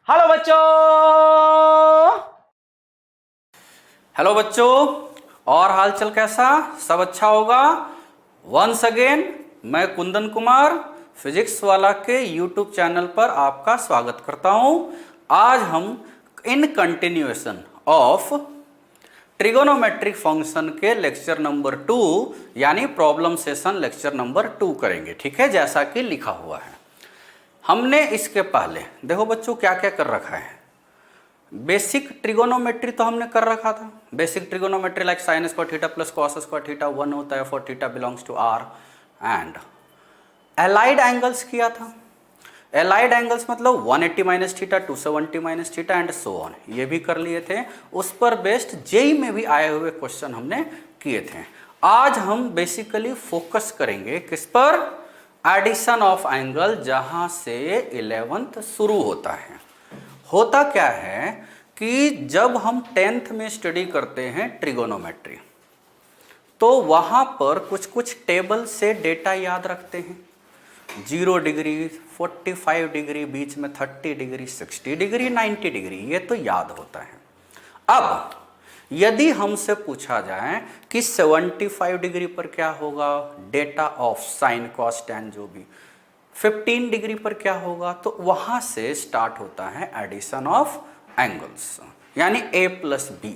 Hello बच्चों। Hello बच्चों, और हालचाल कैसा? सब अच्छा होगा। वंस अगेन मैं कुंदन कुमार फिजिक्स वाला के यूट्यूब चैनल पर आपका स्वागत करता हूं। आज हम in continuation of trigonometric function के लेक्चर नंबर 2 यानी प्रॉब्लम सेशन लेक्चर नंबर 2 करेंगे। ठीक है, जैसा कि लिखा हुआ है। हमने इसके पहले देखो बच्चों क्या क्या कर रखा है। बेसिक ट्रिगोनोमेट्री तो हमने कर रखा था। Basic trigonometry like sine square theta plus cos square theta 1 होता है for theta belongs to R. And allied angles किया था। एलाइड एंगल्स मतलब 180 minus theta 270 minus theta and so on, ये भी कर लिए थे। उस पर बेस्ड जेई में भी आए हुए क्वेश्चन हमने किए थे। आज हम बेसिकली फोकस करेंगे किस पर? एडिशन ऑफ एंगल, जहां से 11th शुरू होता है। होता क्या है कि जब हम 10th में स्टडी करते हैं ट्रिगोनोमेट्री, तो वहां पर कुछ कुछ टेबल से डेटा याद रखते हैं। 0 डिग्री, 45 डिग्री, बीच में 30 डिग्री, 60 डिग्री, 90 डिग्री, ये तो याद होता है। अब यदि हमसे पूछा जाए कि 75 डिग्री पर क्या होगा, data of sine cos tan जो भी, 15 डिग्री पर क्या होगा, तो वहां से स्टार्ट होता है एडिशन ऑफ एंगल्स, यानी a प्लस बी।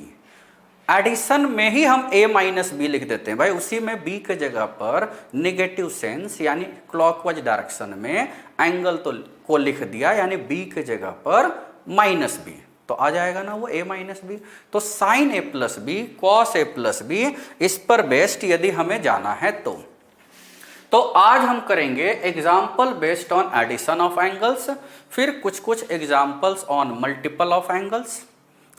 एडिशन में ही हम a माइनस बी लिख देते हैं भाई, उसी में b के जगह पर नेगेटिव सेंस यानी क्लॉकवाइज डायरेक्शन में एंगल तो को लिख दिया, यानी b के जगह पर माइनस बी, तो आ जाएगा ना वो a माइनस बी। तो sine a plus B, cos a plus B, इस पर बेस्ड यदि हमें जाना है तो आज हम करेंगे example based on addition of angles, फिर कुछ कुछ examples on multiple of angles.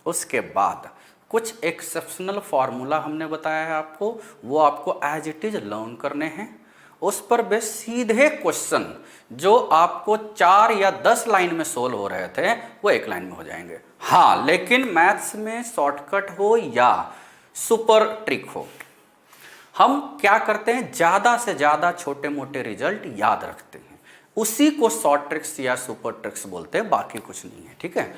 उसके बाद कुछ एक्सेप्शनल फॉर्मूला हमने बताया है आपको, वो आपको एज इट इज लर्न करने हैं। उस पर बेस्ड सीधे क्वेश्चन जो आपको 4 या 10 लाइन में सोल्व हो रहे थे वो 1 लाइन में हो जाएंगे। हाँ, लेकिन मैथ्स में शॉर्टकट हो या सुपर ट्रिक हो, हम क्या करते हैं, ज्यादा से ज्यादा छोटे मोटे रिजल्ट याद रखते हैं, उसी को शॉर्ट ट्रिक्स या सुपर ट्रिक्स बोलते हैं, बाकी कुछ नहीं है। ठीक है,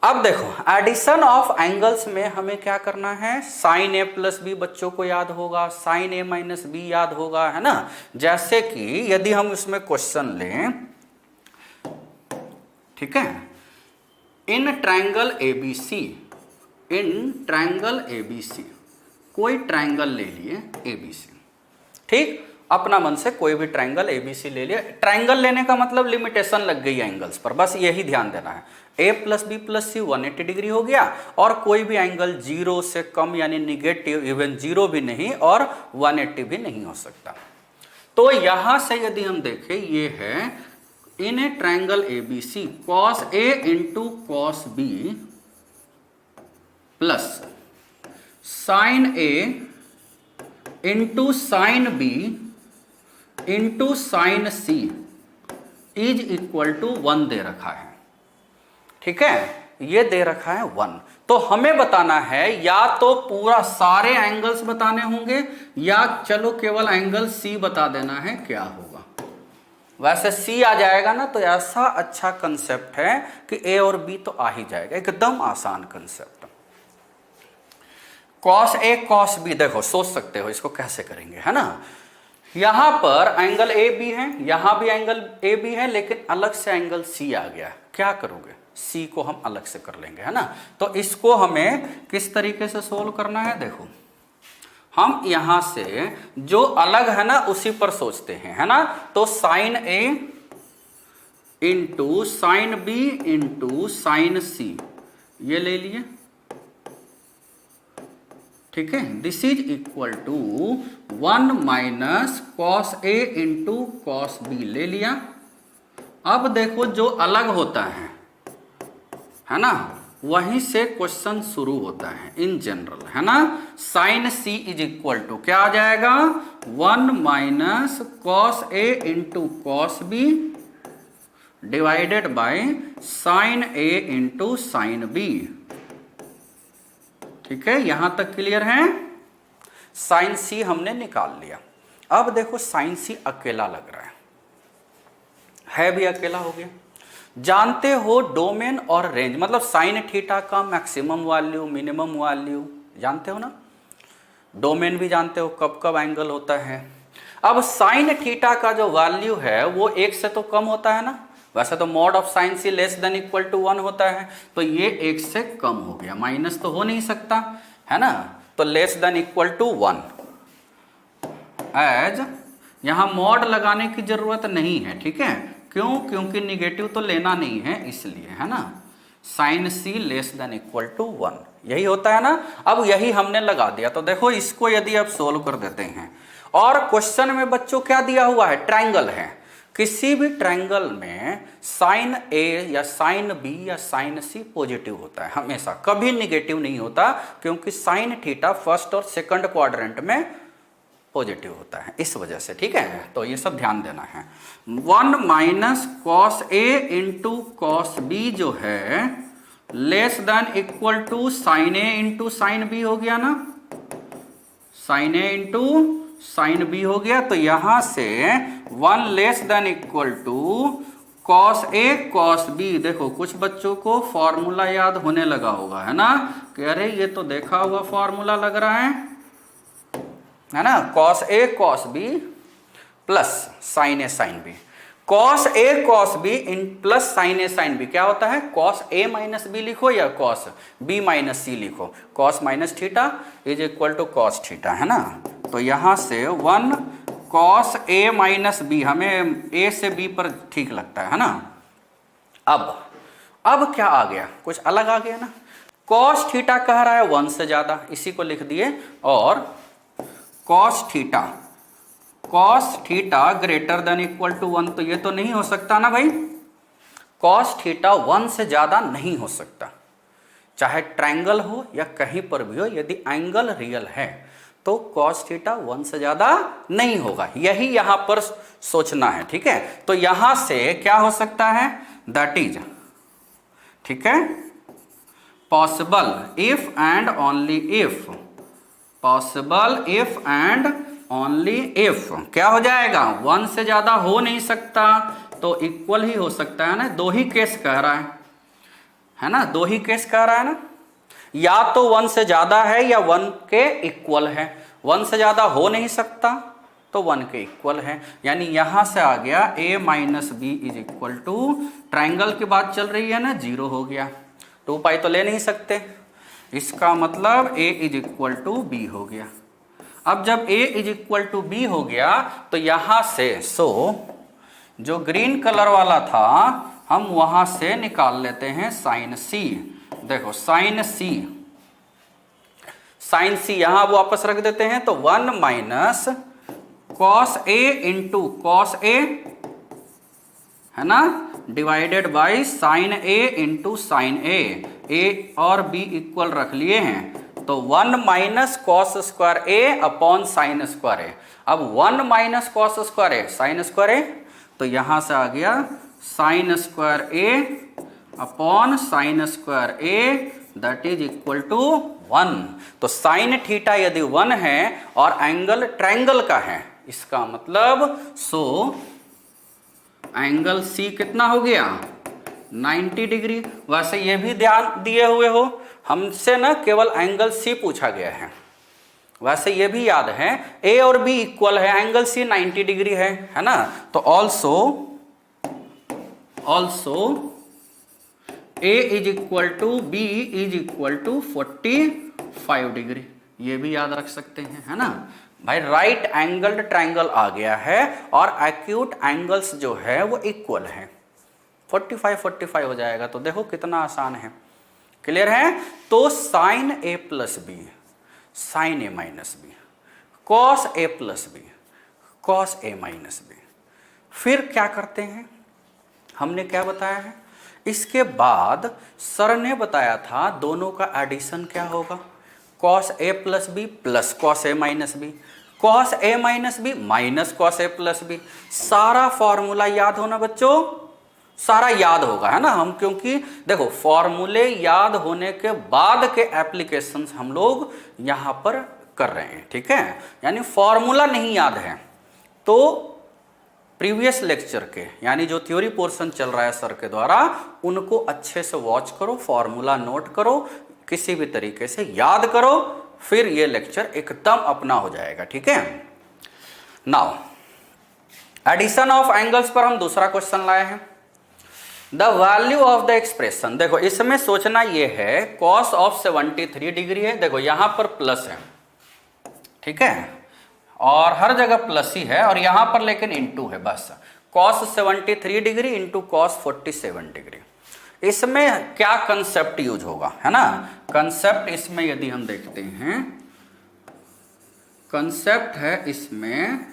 अब देखो एडिशन ऑफ एंगल्स में हमें क्या करना है। साइन a प्लस बी बच्चों को याद होगा, साइन a माइनस बी याद होगा, है ना। जैसे कि यदि हम इसमें क्वेश्चन लें, ठीक है, in triangle ABC, in triangle ABC, कोई ट्रायंगल ले लिए एबीसी, ठीक, अपना मन से कोई भी ट्रायंगल एबीसी ले लिया। ट्रायंगल लेने का मतलब लिमिटेशन लग गई एंगल्स पर, बस यही ध्यान देना है। a plus B plus C 180 degree हो गया, और कोई भी एंगल 0 से कम यानी निगेटिव, इवन 0 भी नहीं और 180 भी नहीं हो सकता। तो यहां से यदि हम देखें, ये है in a triangle ABC cos a into cos B plus sine a into sine B into sine C is equal to 1 दे रखा है। ठीक है, ये दे रखा है 1। तो हमें बताना है या तो पूरा सारे एंगल्स बताने होंगे, या चलो केवल एंगल सी बता देना है क्या होगा। वैसे सी आ जाएगा ना, तो ऐसा अच्छा कंसेप्ट है कि ए और बी तो आ ही जाएगा, एकदम आसान concept. Cos A cos B, देखो सोच सकते हो इसको कैसे करेंगे, है ना। यहां पर एंगल ए बी है, यहां भी एंगल ए बी है, लेकिन अलग से एंगल सी आ गया। क्या करोगे, सी को हम अलग से कर लेंगे, है ना। तो इसको हमें किस तरीके से सोल्व करना है, देखो हम यहां से जो अलग है ना उसी पर सोचते हैं, है ना। तो sine A into sine B into sine C, ये ले लिए, ठीक है। This is equal to 1 minus cos A into cos B ले लिया। अब देखो जो अलग होता है ना, वहीं से क्वेश्चन शुरू होता है इन जनरल, है ना। Sine C is equal to क्या आ जाएगा, 1 minus cos A into cos B divided by sine A into sine B. ठीक है, यहां तक क्लियर है। साइन सी हमने निकाल लिया। अब देखो साइन सी अकेला लग रहा है भी अकेला हो गया। जानते हो डोमेन और रेंज, मतलब साइन थीटा का मैक्सिमम वैल्यू मिनिमम वैल्यू जानते हो ना, डोमेन भी जानते हो कब कब एंगल होता है। अब साइन थीटा का जो वैल्यू है वो 1 से तो कम होता है ना, वैसे तो mod of sine C less than equal to 1 होता है, तो ये 1 से कम हो गया, माइनस तो हो नहीं सकता है ना, तो less than equal to 1। As यहां मॉड लगाने की जरूरत नहीं है, ठीक है, क्यों, क्योंकि निगेटिव तो लेना नहीं है इसलिए, है ना, sine C less than equal to 1 यही होता है ना। अब यही हमने लगा दिया, तो देखो इसको यदि आप सोल्व कर देते हैं, और क्वेश्चन में बच्चों क्या दिया हुआ है, ट्रायंगल है, किसी भी ट्रायंगल में साइन ए या साइन बी या साइन सी पॉजिटिव होता है हमेशा, कभी निगेटिव नहीं होता, क्योंकि साइन थीटा फर्स्ट और सेकंड क्वाड्रेंट में पॉजिटिव होता है, इस वजह से, ठीक है, तो ये सब ध्यान देना है। 1 minus cos A into cos B जो है less than equal to sine A into sine B हो गया ना, sine A into sine B हो गया, तो यहां से 1 less than equal to cos A cos B. देखो कुछ बच्चों को फॉर्मूला याद होने लगा होगा, है ना, कि अरे ये तो देखा हुआ फॉर्मूला लग रहा है ना, cos A cos B plus sine A sine B, cos A cos B इन plus sine A sine B क्या होता है, कॉस ए माइनस बी लिखो या कॉस बी माइनस सी लिखो, cos minus theta is equal to cos theta, है ना, तो यहां से 1 कॉस ए माइनस बी, हमें ए से बी पर ठीक लगता है ना। अब क्या आ गया, कुछ अलग आ गया ना, कॉस थीटा कह रहा है 1 से ज्यादा, इसी को लिख दिए, और cos theta greater than equal to 1, तो ये तो नहीं हो सकता ना भाई, कॉस थीटा 1 से ज्यादा नहीं हो सकता, चाहे ट्रायंगल हो या कहीं पर भी हो, यदि एंगल रियल है तो कॉस थीटा 1 से ज्यादा नहीं होगा, यही यहां पर सोचना है, ठीक है, तो यहां से क्या हो सकता है, दैट इज, ठीक है, possible if and only if, possible if and only if क्या हो जाएगा, 1 से ज्यादा हो नहीं सकता, तो इक्वल ही हो सकता है ना, दो ही केस कह रहा है ना, दो ही केस कह रहा है ना, या तो 1 से ज्यादा है या 1 के इक्वल है, 1 से ज्यादा हो नहीं सकता तो 1 के इक्वल है, यानी यहां से आ गया a minus B is equal to, triangle की बात चल रही है ना, 0 हो गया, 2 पाई तो ले नहीं सकते, इसका मतलब a is equal to B हो गया। अब जब a is equal to B हो गया तो यहां से जो ग्रीन कलर वाला था हम वहां से निकाल लेते हैं साइन सी, देखो साइन सी यहां वापस रख देते हैं, तो 1 minus cos A into cos A, है ना, divided by sine A into sine A और बी इक्वल रख लिए हैं, तो 1 minus cos square A upon sine square A, अब 1 minus cos square A sine square A, तो यहां से आ गया sine square A upon sine square A that is equal to 1। तो साइन थीटा यदि 1 है और एंगल ट्रायंगल का है, इसका मतलब एंगल सी कितना हो गया 90 डिग्री। वैसे ये भी ध्यान दिए हुए हो, हमसे ना केवल एंगल सी पूछा गया है, वैसे ये भी याद है ए और बी इक्वल है, एंगल सी 90 डिग्री है ना, तो also A is equal to B is equal to 45 degree, ये भी याद रख सकते हैं, है ना भाई। राइट एंगल्ड ट्रायंगल आ गया है और एक्यूट एंगल्स जो है वो इक्वल है, 45 हो जाएगा, तो देखो कितना आसान है, क्लियर है। तो sine A plus B sign A minus B, cos A plus B cos A minus B, फिर क्या करते हैं, हमने क्या बताया है, इसके बाद सर ने बताया था दोनों का एडिशन क्या होगा, cos A plus B plus cos A minus B, cos A minus B minus cos A plus B. सारा फॉर्मूला याद होना बच्चों, सारा याद होगा, है ना, हम क्योंकि देखो फॉर्मूले याद होने के बाद के एप्लीकेशंस हम लोग यहां पर कर रहे हैं, ठीक है, यानी फॉर्मूला नहीं याद है तो प्रीवियस लेक्चर के, यानी जो थ्योरी पोर्शन चल रहा है सर के द्वारा, उनको अच्छे से वॉच करो, फॉर्मूला नोट करो, किसी भी तरीके से याद करो, फिर ये लेक्चर एकदम अपना हो जाएगा। ठीक है। नाउ एडिशन ऑफ एंगल्स पर हम दूसरा क्वेश्चन लाए हैं। The value of the expression, देखो इसमें सोचना ये है cos ऑफ 73 डिग्री है, देखो यहां पर प्लस है, ठीक है, और हर जगह प्लस ही है, और यहां पर लेकिन इंटू है बस, cos 73 degree into cos 47 degree. इसमें क्या कंसेप्ट यूज होगा, है ना। कंसेप्ट इसमें यदि हम देखते हैं, कंसेप्ट है इसमें,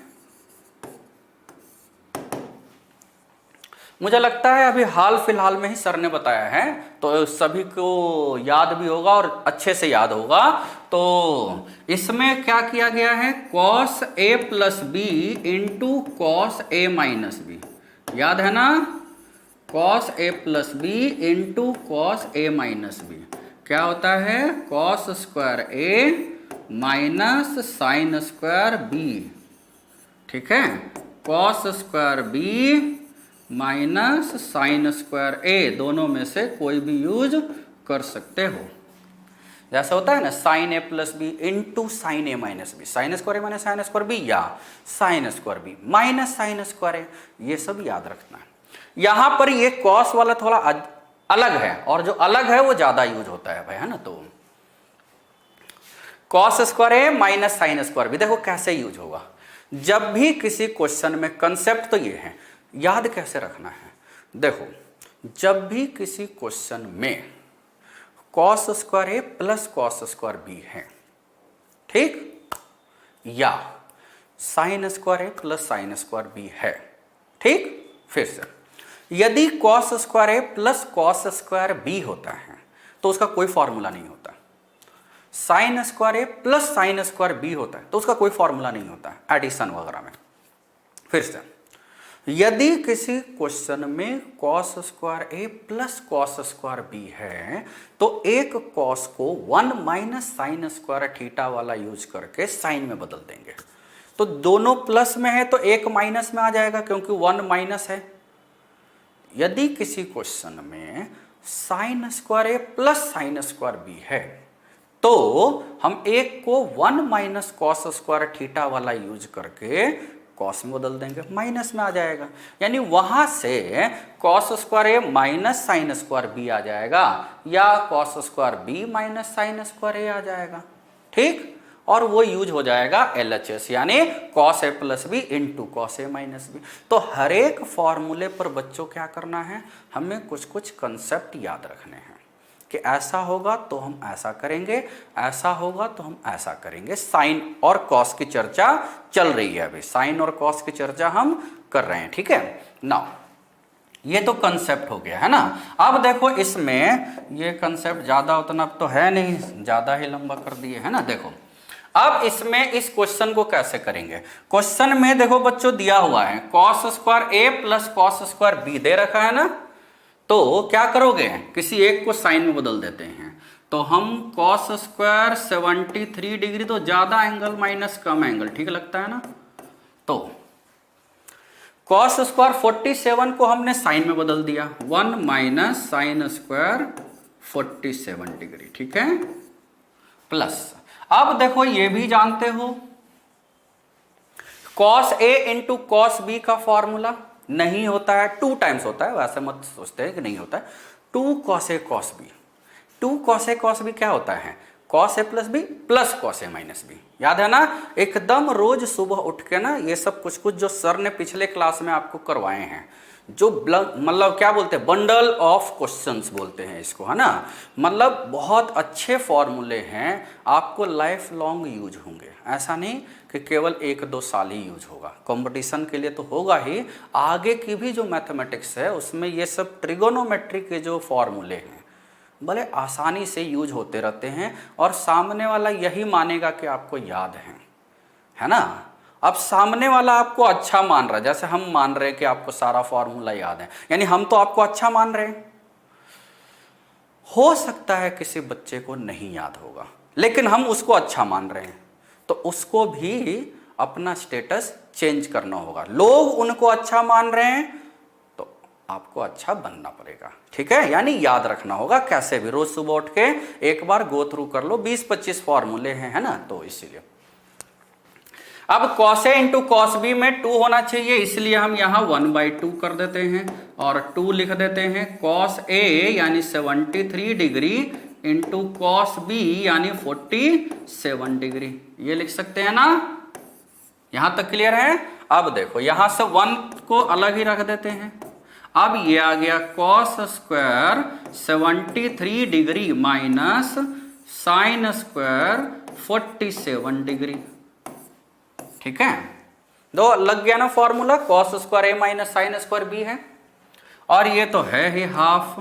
मुझे लगता है अभी हाल फिलहाल में ही सर ने बताया है, तो सभी को याद भी होगा और अच्छे से याद होगा। तो इसमें क्या किया गया है, cos a plus B into cos a minus B, याद है ना, cos a plus B into cos a minus B क्या होता है, cos square a minus sine square B, ठीक है, cos square B minus sine square A, दोनों में से कोई भी यूज कर सकते हो। जैसा होता है ना sine A plus B into sine A minus B, sine square A minus sine square B, या sine square B minus sine square A, ये सब याद रखना है। यहां पर ये कॉस वाला थोड़ा अलग है, और जो अलग है वो ज्यादा यूज होता है भाई, है ना। तो cos square A minus sine square B, देखो कैसे यूज होगा। जब भी किसी क्वेश्चन में, कंसेप्ट तो ये है, याद कैसे रखना है, देखो जब भी किसी क्वेश्चन में कॉस स्क्वायर ए प्लस कॉस स्क्वायर बी है, ठीक, या साइन स्क्वायर ए प्लस साइन स्क्वायर बी है, ठीक, फिर से यदि कॉस स्क्वायर ए प्लस कॉस स्क्वायर बी होता है तो उसका कोई फॉर्मूला नहीं होता, साइन स्क्वायर ए प्लस साइन स्क्वायर बी होता है तो उसका कोई फॉर्मूला नहीं होता है एडिशन वगैरह में। फिर से यदि किसी क्वेश्चन में cos स्क्वायर ए प्लस cos स्क्वायर बी है तो एक cos को 1 माइनस साइन स्क्वायर थीटा वाला यूज करके साइन में बदल देंगे। तो दोनों प्लस में है तो एक माइनस में आ जाएगा क्योंकि 1 माइनस है। यदि किसी क्वेश्चन में साइन स्क्वायर ए प्लस साइन स्क्वायर बी है तो हम एक को 1 माइनस कॉस स्क्वायर थीटा वाला यूज करके कॉस में बदल देंगे, माइनस में आ जाएगा, यानी वहां से cos square A minus sine square B आ जाएगा, या cos square B minus sine square A आ जाएगा, ठीक, और वो यूज हो जाएगा LHS, यानी cos A plus B into cos A minus B. तो हर एक फॉर्मूले पर बच्चों क्या करना है, हमें कुछ कुछ कंसेप्ट याद रखने हैं कि ऐसा होगा तो हम ऐसा करेंगे, ऐसा होगा तो हम ऐसा करेंगे। साइन और कॉस की चर्चा चल रही है अभी, साइन और कॉस की चर्चा हम कर रहे हैं, ठीक है ना। ये तो कंसेप्ट हो गया, है ना। अब देखो इसमें ये कंसेप्ट ज्यादा उतना तो है नहीं, ज्यादा ही लंबा कर दिए, है ना। देखो अब इसमें इस क्वेश्चन को कैसे करेंगे। क्वेश्चन में देखो बच्चों दिया हुआ है कॉस स्क्वायर ए प्लस कॉस स्क्वायर बी दे रखा है ना, तो क्या करोगे, किसी एक को साइन में बदल देते हैं। तो हम कॉस स्क्वायर 73 डिग्री, तो ज्यादा एंगल माइनस कम एंगल, ठीक लगता है ना। तो कॉस स्क्वायर 47 को हमने साइन में बदल दिया, 1 माइनस साइन स्क्वायर 47 डिग्री, ठीक है, प्लस अब देखो ये भी जानते हो cos A into cos B का फॉर्मूला नहीं होता है, 2 टाइम्स होता है, वैसे मत सोचते हैं कि नहीं होता है। 2 cos A cos B, 2 cos A cos B क्या होता है, cos A plus B plus cos A minus B, याद है ना। एकदम रोज सुबह उठ के ना ये सब कुछ कुछ जो सर ने पिछले क्लास में आपको करवाए हैं, जो मतलब क्या बोलते हैं, बंडल ऑफ क्वेश्चंस बोलते हैं इसको, है ना। मतलब बहुत अच्छे फॉर्मूले हैं, आपको लाइफ लॉन्ग यूज होंगे, ऐसा नहीं कि केवल 1-2 साल ही यूज होगा, कंपटीशन के लिए तो होगा ही, आगे की भी जो मैथमेटिक्स है उसमें ये सब ट्रिगोनोमेट्री के जो फॉर्मूले हैं भले आसानी से यूज होते रहते हैं, और सामने वाला यही मानेगा कि आपको याद है ना। अब सामने वाला आपको अच्छा मान रहा है, जैसे हम मान रहे हैं कि आपको सारा फॉर्मूला याद है, यानी हम तो आपको अच्छा मान रहे हैं। हो सकता है किसी बच्चे को नहीं याद होगा, लेकिन हम उसको अच्छा मान रहे हैं, तो उसको भी अपना स्टेटस चेंज करना होगा। लोग उनको अच्छा मान रहे हैं तो आपको अच्छा बनना पड़ेगा, ठीक है। यानी याद रखना होगा कैसे भी, रोज सुबह उठ के एक बार गो थ्रू कर लो, 20-25 फॉर्मूले हैं, है ना, तो इसीलिए। अब cos A into cos B में 2 होना चाहिए, इसलिए हम यहाँ 1/2 कर देते हैं और 2 लिख देते हैं। cos A यानी 73 डिग्री इंटू कॉस बी यानी 47 डिग्री, ये लिख सकते हैं ना। यहां तक क्लियर है। अब देखो यहां से 1 को अलग ही रख देते हैं। अब ये आ गया cos square 73 degree minus sine square 47 degree, ठीक है। दो लग गया ना formula, cos square A minus sine square B है, और ये तो है ही हाफ,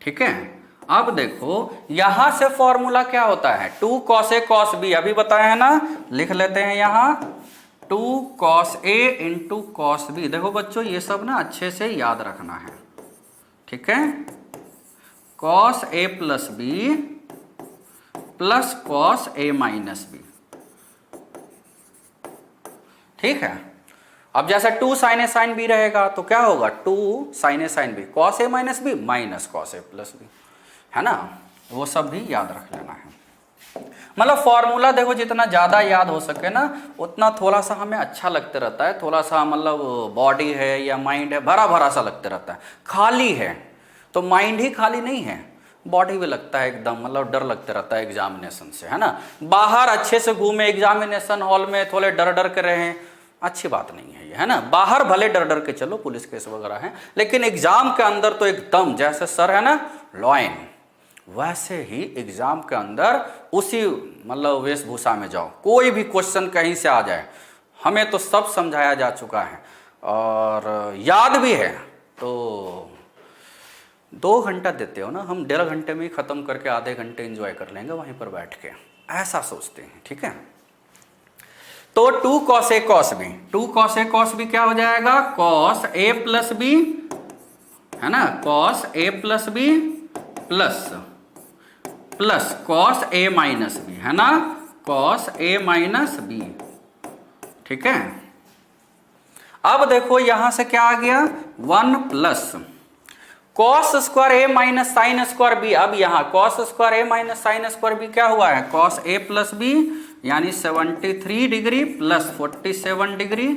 ठीक है। अब देखो यहां से फॉर्मूला क्या होता है, 2 कॉस ए कॉस बी, अभी बताया है ना, लिख लेते हैं यहां 2 cos A into cos B. देखो बच्चों ये सब ना अच्छे से याद रखना है, ठीक है। Cos A plus B plus cos A minus B, ठीक है। अब जैसा 2 साइन ए साइन बी रहेगा तो क्या होगा, 2 sign A sine B cos A minus B minus cos A plus B, है ना। वो सब भी याद रख लेना है। मतलब फॉर्मूला देखो जितना ज़्यादा याद हो सके ना उतना थोड़ा सा हमें अच्छा लगते रहता है, थोड़ा सा मतलब बॉडी है या माइंड है भरा भरा सा लगते रहता है। खाली है तो माइंड ही खाली नहीं है, बॉडी भी लगता है एकदम, मतलब डर लगते रहता है एग्जामिनेशन से, है ना। बाहर अच्छे से घूमे, एग्जामिनेशन हॉल में थोड़े डर डर के रहें, अच्छी बात नहीं है ये, है ना। बाहर भले डर डर के चलो, पुलिस केस वगैरह है, लेकिन एग्जाम के अंदर तो एकदम जैसे सर है ना लॉयन, वैसे ही एग्जाम के अंदर उसी मतलब वेशभूषा में जाओ। कोई भी क्वेश्चन कहीं से आ जाए, हमें तो सब समझाया जा चुका है और याद भी है, तो 2 घंटा देते हो ना, हम 1.5 घंटे में ही खत्म करके आधे घंटे एंजॉय कर लेंगे वहीं पर बैठ के, ऐसा सोचते हैं, ठीक है। तो 2 cos A cos B, 2 cos A cos B क्या हो जाएगा, कॉस ए प्लस बी, है ना, cos A plus B plus cos A minus B, है ना, कॉस ए माइनस बी, ठीक है। अब देखो यहां से क्या आ गया, 1 plus cos square A minus sine square B. अब यहां cos square A minus sine square B क्या हुआ है, कॉस ए प्लस बी यानी 73 degree plus 47 degree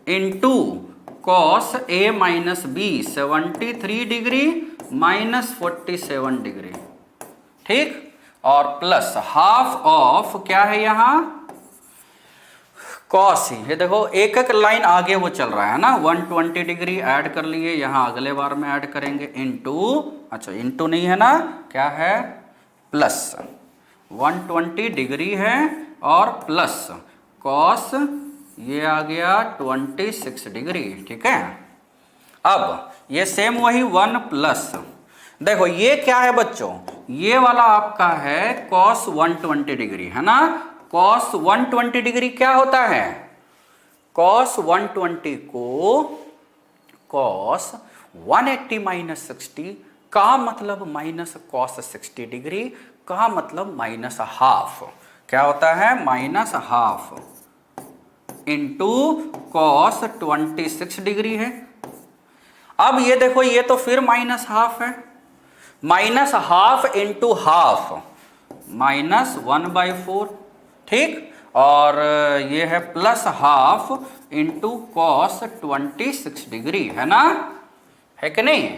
into cos A minus B 73 degree minus 47 degree, ठीक, और प्लस हाफ ऑफ क्या है यहां कॉस ही। ये देखो एक एक लाइन आगे वो चल रहा है ना, 120 डिग्री ऐड कर लिए, यहां अगले बार में ऐड करेंगे इंटू, अच्छा इंटू नहीं है ना, क्या है प्लस 120 डिग्री है और प्लस कॉस ये आ गया 26 डिग्री, ठीक है। अब ये सेम वही 1 प्लस, देखो ये क्या है बच्चों, ये वाला आपका है कॉस 120 डिग्री, है ना। कॉस 120 डिग्री क्या होता है, कॉस 120 को कॉस 180 माइनस 60 का मतलब माइनस कॉस 60 डिग्री का मतलब माइनस हाफ, क्या होता है minus half into cos 26 degree है। अब ये देखो ये तो फिर माइनस हाफ है, minus half into half minus 1/4, ठीक, और ये है plus half into cos 26 degree, है ना, है कि नहीं,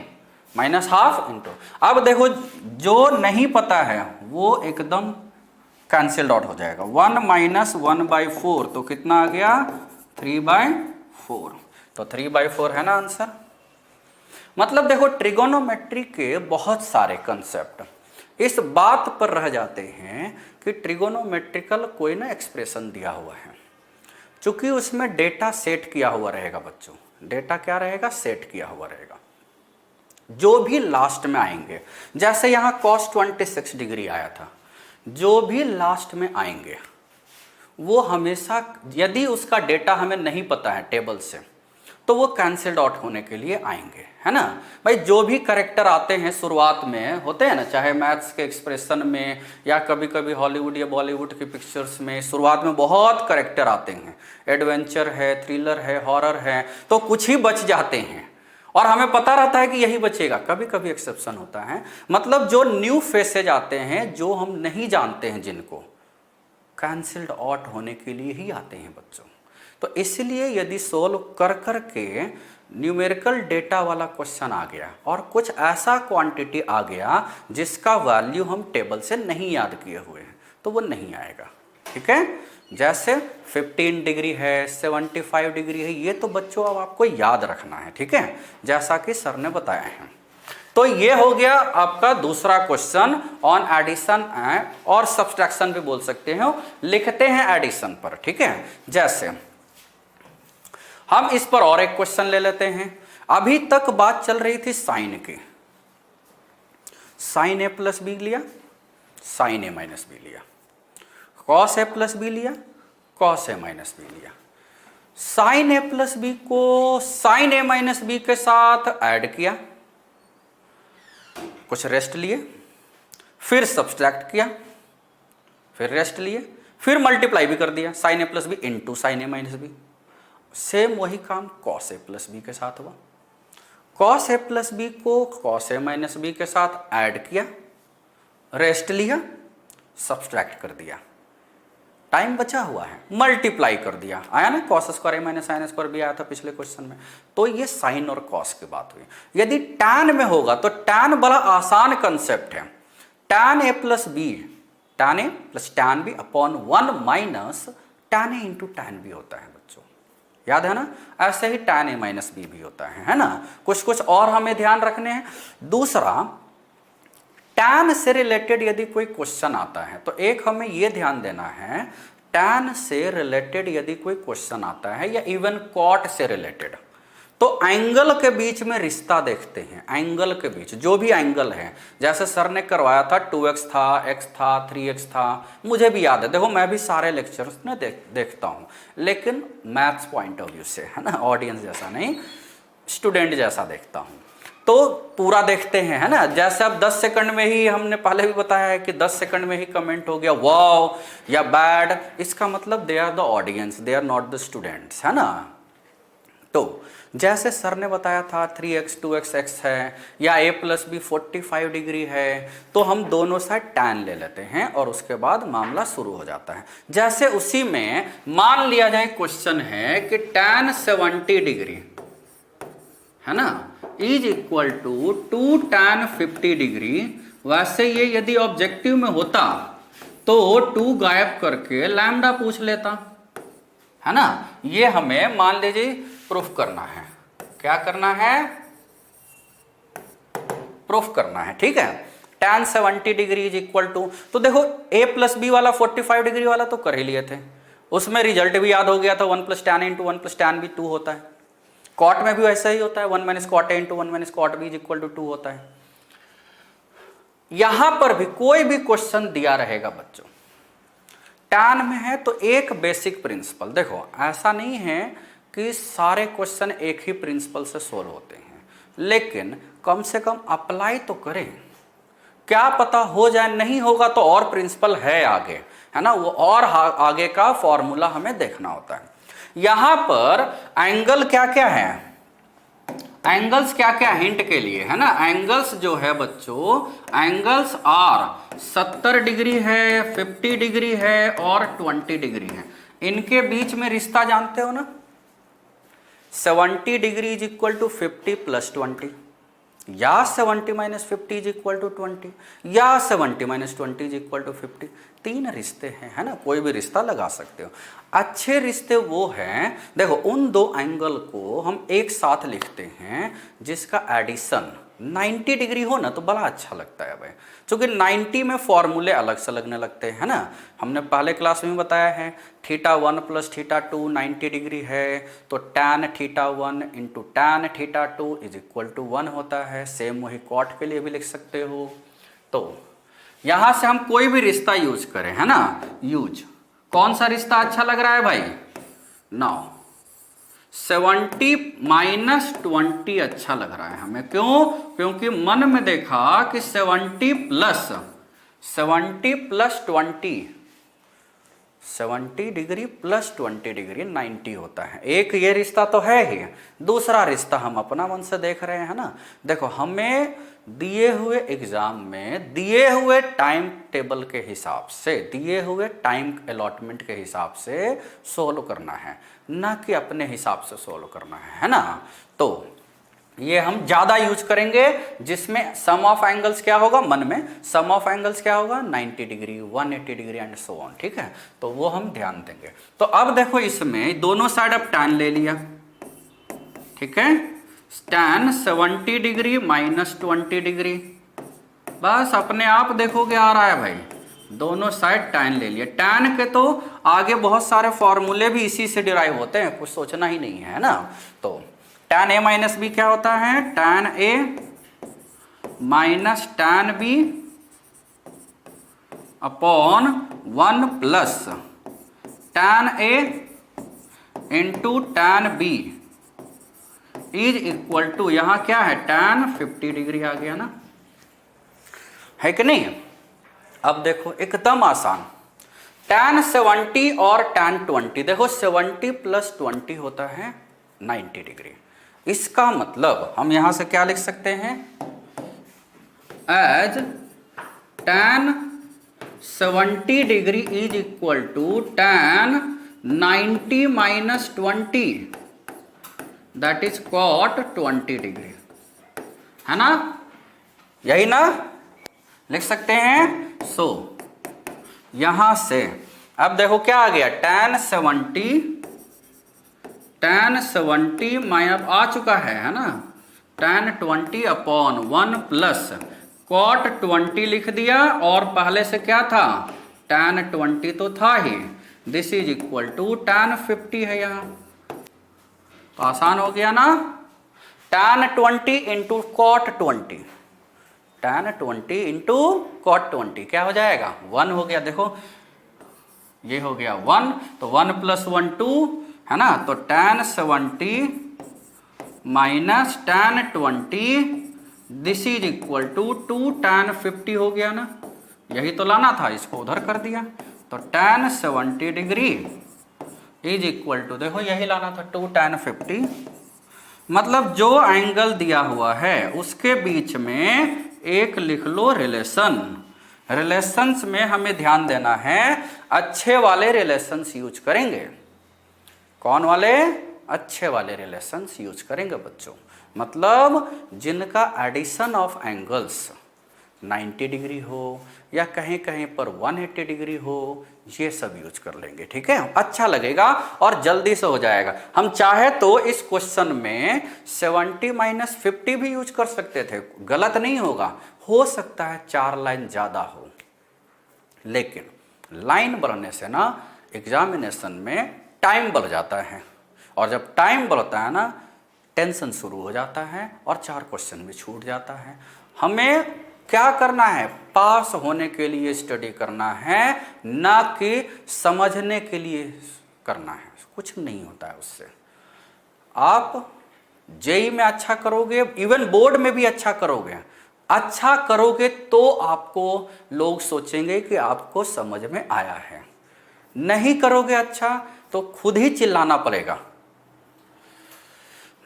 माइनस हाफ इंटू। अब देखो जो नहीं पता है वो एकदम कैंसिल्ड आउट हो जाएगा, 1 माइनस 1/4 तो कितना आ गया 3/4, तो 3/4 है ना आंसर। मतलब देखो ट्रिगोनोमेट्री के बहुत सारे कंसेप्ट इस बात पर रह जाते हैं कि ट्रिगोनोमेट्रिकल कोई ना एक्सप्रेशन दिया हुआ है, चूंकि उसमें डेटा सेट किया हुआ रहेगा बच्चों, डेटा क्या रहेगा सेट किया हुआ रहेगा, जो भी लास्ट में आएंगे, जैसे यहाँ cos 26 डिग्री आया था, जो भी लास्ट में आएंगे वो हमेशा, यदि उसका डेटा हमें नहीं पता है टेबल से, तो वो कैंसिल्ड आउट होने के लिए आएंगे, है ना भाई। जो भी करेक्टर आते हैं शुरुआत में होते हैं ना, चाहे मैथ्स के एक्सप्रेशन में या कभी कभी हॉलीवुड या बॉलीवुड की पिक्चर्स में, शुरुआत में बहुत करेक्टर आते हैं, एडवेंचर है, थ्रिलर है, हॉरर है, तो कुछ ही बच जाते हैं और हमें पता रहता है कि यही बचेगा। कभी कभी एक्सेप्शन होता है, मतलब जो न्यू फेसेज आते हैं जो हम नहीं जानते हैं, जिनको कैंसिल्ड आउट होने के लिए ही आते हैं बच्चों। तो इसलिए यदि सोल्व कर कर के न्यूमेरिकल डेटा वाला क्वेश्चन आ गया और कुछ ऐसा क्वांटिटी आ गया जिसका वैल्यू हम टेबल से नहीं याद किए हुए हैं, तो वो नहीं आएगा, ठीक है। जैसे 15 डिग्री है, 75 डिग्री है, ये तो बच्चों अब आपको याद रखना है, ठीक है, जैसा कि सर ने बताया है। तो ये हो गया आपका दूसरा क्वेश्चन ऑन एडिशन और सब्सट्रैक्शन भी बोल सकते हैं, लिखते हैं एडिशन पर, ठीक है। जैसे हम इस पर और एक क्वेश्चन ले लेते हैं। अभी तक बात चल रही थी साइन की, साइन ए प्लस बी लिया, साइन ए माइनस बी लिया, कॉस ए प्लस बी लिया, कॉस ए माइनस बी लिया। साइन ए प्लस बी को साइन ए माइनस बी के साथ ऐड किया, कुछ रेस्ट लिए, फिर सब्सट्रैक्ट किया, फिर रेस्ट लिए, फिर मल्टीप्लाई भी कर दिया, sign A plus B into sine A minus B. Same वही काम कॉस ए प्लस बी के साथ हुआ, कॉस ए प्लस बी को कॉस ए माइनस बी के साथ ऐड किया, रेस्ट लिया, सब्सट्रैक्ट कर दिया, टाइम बचा हुआ है, मल्टीप्लाई कर दिया, आया ना, cos square A minus sine square B आया था पिछले क्वेश्चन में। तो ये साइन और कॉस की बात हुई। यदि टैन में होगा तो टैन बड़ा आसान कंसेप्ट है, tan A plus B, tan A plus tan B upon 1 minus tan A into tan B होता है बच्चों, याद है ना। ऐसे ही टैन ए माइनस बी भी होता है ना। कुछ कुछ और हमें ध्यान रखने हैं। दूसरा, टैन से रिलेटेड यदि कोई क्वेश्चन आता है तो एक हमें यह ध्यान देना है, टैन से रिलेटेड यदि कोई क्वेश्चन आता है या इवन कॉट से रिलेटेड, तो एंगल के बीच में रिश्ता देखते हैं। एंगल के बीच जो भी एंगल है, जैसे सर ने करवाया था 2x था, x था, 3x था, मुझे भी याद है, देखो मैं भी सारे लेक्चर्स में देखता हूँ, लेकिन मैथ्स पॉइंट ऑफ व्यू से, है ना, ऑडियंस जैसा नहीं, स्टूडेंट जैसा देखता हूँ, तो पूरा देखते हैं, है ना। जैसे अब 10 सेकंड में ही, हमने पहले भी बताया है कि 10 सेकंड में ही कमेंट हो गया वाव या बैड, इसका मतलब they are the audience, they are not the students, है ना। तो जैसे सर ने बताया था 3x 2x x है या a प्लस बी 45 डिग्री है, तो हम दोनों साइड टैन ले लेते हैं और उसके बाद मामला शुरू हो जाता है। जैसे उसी में मान लिया जाए क्वेश्चन है कि टैन 70 डिग्री, है ना, is equal to 2 tan 50 degree. वैसे ये यदि ऑब्जेक्टिव में होता तो 2 गायब करके लैम्डा पूछ लेता, है ना। ये हमें मान लीजिए प्रूफ करना है। क्या करना है? प्रूफ करना है, ठीक है। tan 70 degree is equal to, तो देखो a प्लस बी वाला 45 डिग्री वाला तो कर ही लिए थे, उसमें रिजल्ट भी याद हो गया था, 1 plus tan into 1 plus tan B 2 होता है। कॉट में भी वैसा ही होता है, 1 minus cot A into 1 minus cot B is equal to 2 होता है। यहां पर भी कोई भी क्वेश्चन दिया रहेगा बच्चों, टैन में है तो एक बेसिक प्रिंसिपल, देखो ऐसा नहीं है कि सारे क्वेश्चन एक ही प्रिंसिपल से सोल्व होते हैं, लेकिन कम से कम अप्लाई तो करें, क्या पता हो जाए, नहीं होगा तो और प्रिंसिपल है आगे, है ना, वो और आगे का फॉर्मूला हमें देखना होता है। यहां पर एंगल क्या क्या है, एंगल्स क्या क्या हिंट के लिए, है ना। एंगल्स जो है बच्चों, एंगल्स आर 70 डिग्री है, 50 डिग्री है और 20 डिग्री है। इनके बीच में रिश्ता जानते हो ना, 70 degree is equal to 50 plus 20, या 70 माइनस 50 इज इक्वल टू 20, या 70 माइनस 20 इज इक्वल टू 50। 3 रिश्ते हैं, है ना, कोई भी रिश्ता लगा सकते हो। अच्छे रिश्ते वो हैं, देखो उन दो एंगल को हम एक साथ लिखते हैं जिसका एडिशन 90 डिग्री हो ना तो बड़ा अच्छा लगता है भाई, क्योंकि 90 में फॉर्मूले अलग से लगने लगते हैं, है ना। हमने पहले क्लास में बताया है θ1 प्लस θ2 90 डिग्री है, तो tan θ1 into tan θ2 is equal to 1 होता है। सेम वही कॉट के लिए भी लिख सकते हो। तो यहां से हम कोई भी रिश्ता यूज करें, है ना, यूज, कौन सा रिश्ता अच्छा लग रहा है भाई? नाउ 70 माइनस 20 अच्छा लग रहा है हमें। क्यों? क्योंकि मन में देखा कि 70 प्लस 20, 70 डिग्री प्लस 20 डिग्री 90 होता है। एक ये रिश्ता तो है ही, दूसरा रिश्ता हम अपना मन से देख रहे हैं ना। देखो, हमें दिए हुए एग्जाम में दिए हुए टाइम टेबल के हिसाब से, दिए हुए टाइम अलॉटमेंट के हिसाब से सोल्व करना है, ना कि अपने हिसाब से सोल्व करना है ना। तो ये हम ज़्यादा यूज करेंगे जिसमें सम ऑफ एंगल्स क्या होगा, मन में सम ऑफ एंगल्स क्या होगा, 90 degree, 180 degree and so on. ठीक है, तो वो हम ध्यान देंगे। तो अब देखो, इसमें दोनों साइड अब tan ले लिया। ठीक है, tan 70 डिग्री माइनस 20 डिग्री, बस अपने आप देखोगे आ रहा है भाई, दोनों साइड tan ले लिया। tan के तो आगे बहुत सारे फॉर्मूले भी इसी से डिराइव होते हैं, कुछ सोचना ही नहीं है ना। तो tan a माइनस बी क्या होता है, tan a minus tan b upon 1 plus tan a into tan b is equal to, यहां क्या है, tan 50 डिग्री आ गया ना, है कि नहीं। अब देखो एकदम आसान, tan 70 और tan 20, देखो 70 प्लस 20 होता है 90 डिग्री। इसका मतलब हम यहां से क्या लिख सकते हैं, as tan 70 degree is equal to tan 90 minus 20 that is cot 20 degree, है ना, यही ना लिख सकते हैं। सो यहां से अब देखो क्या आ गया, tan 70 माइनस आ चुका है ना, tan 20 अपॉन 1 प्लस cot 20 लिख दिया, और पहले से क्या था, tan 20 तो था ही, this is equal to tan 50 है यहाँ, तो आसान हो गया ना। tan 20 into cot 20, tan 20 into cot 20 क्या हो जाएगा, 1 हो गया। देखो ये हो गया 1, तो 1 प्लस 1 2 है ना, तो tan 70 minus tan 20 this is equal to 2 tan 50 हो गया ना, यही तो लाना था, इसको उधर कर दिया। तो tan 70 degree is equal to, देखो यही लाना था, 2 tan 50, मतलब जो एंगल दिया हुआ है उसके बीच में एक लिख लो रिलेशन। रिलेशंस में हमें ध्यान देना है, अच्छे वाले रिलेशंस यूज करेंगे। कौन वाले, अच्छे वाले रिलेशंस यूज करेंगे बच्चों, मतलब जिनका एडिशन ऑफ एंगल्स 90 डिग्री हो या कहीं कहीं पर 180 डिग्री हो, ये सब यूज कर लेंगे। ठीक है, अच्छा लगेगा और जल्दी से हो जाएगा। हम चाहे तो इस क्वेश्चन में 70 माइनस 50 भी यूज कर सकते थे, गलत नहीं होगा। हो सकता है 4 लाइन ज़्यादा हो, लेकिन लाइन बढ़ने से ना एग्जामिनेशन में टाइम बढ़ जाता है, और जब टाइम बढ़ता है ना टेंशन शुरू हो जाता है और 4 क्वेश्चन भी छूट जाता है। हमें क्या करना है, पास होने के लिए स्टडी करना है, ना कि समझने के लिए करना है। कुछ नहीं होता है उससे। आप जेई में अच्छा करोगे, इवन बोर्ड में भी अच्छा करोगे, अच्छा करोगे तो आपको लोग सोचेंगे कि आपको समझ में आया है। नहीं करोगे अच्छा तो खुद ही चिल्लाना पड़ेगा,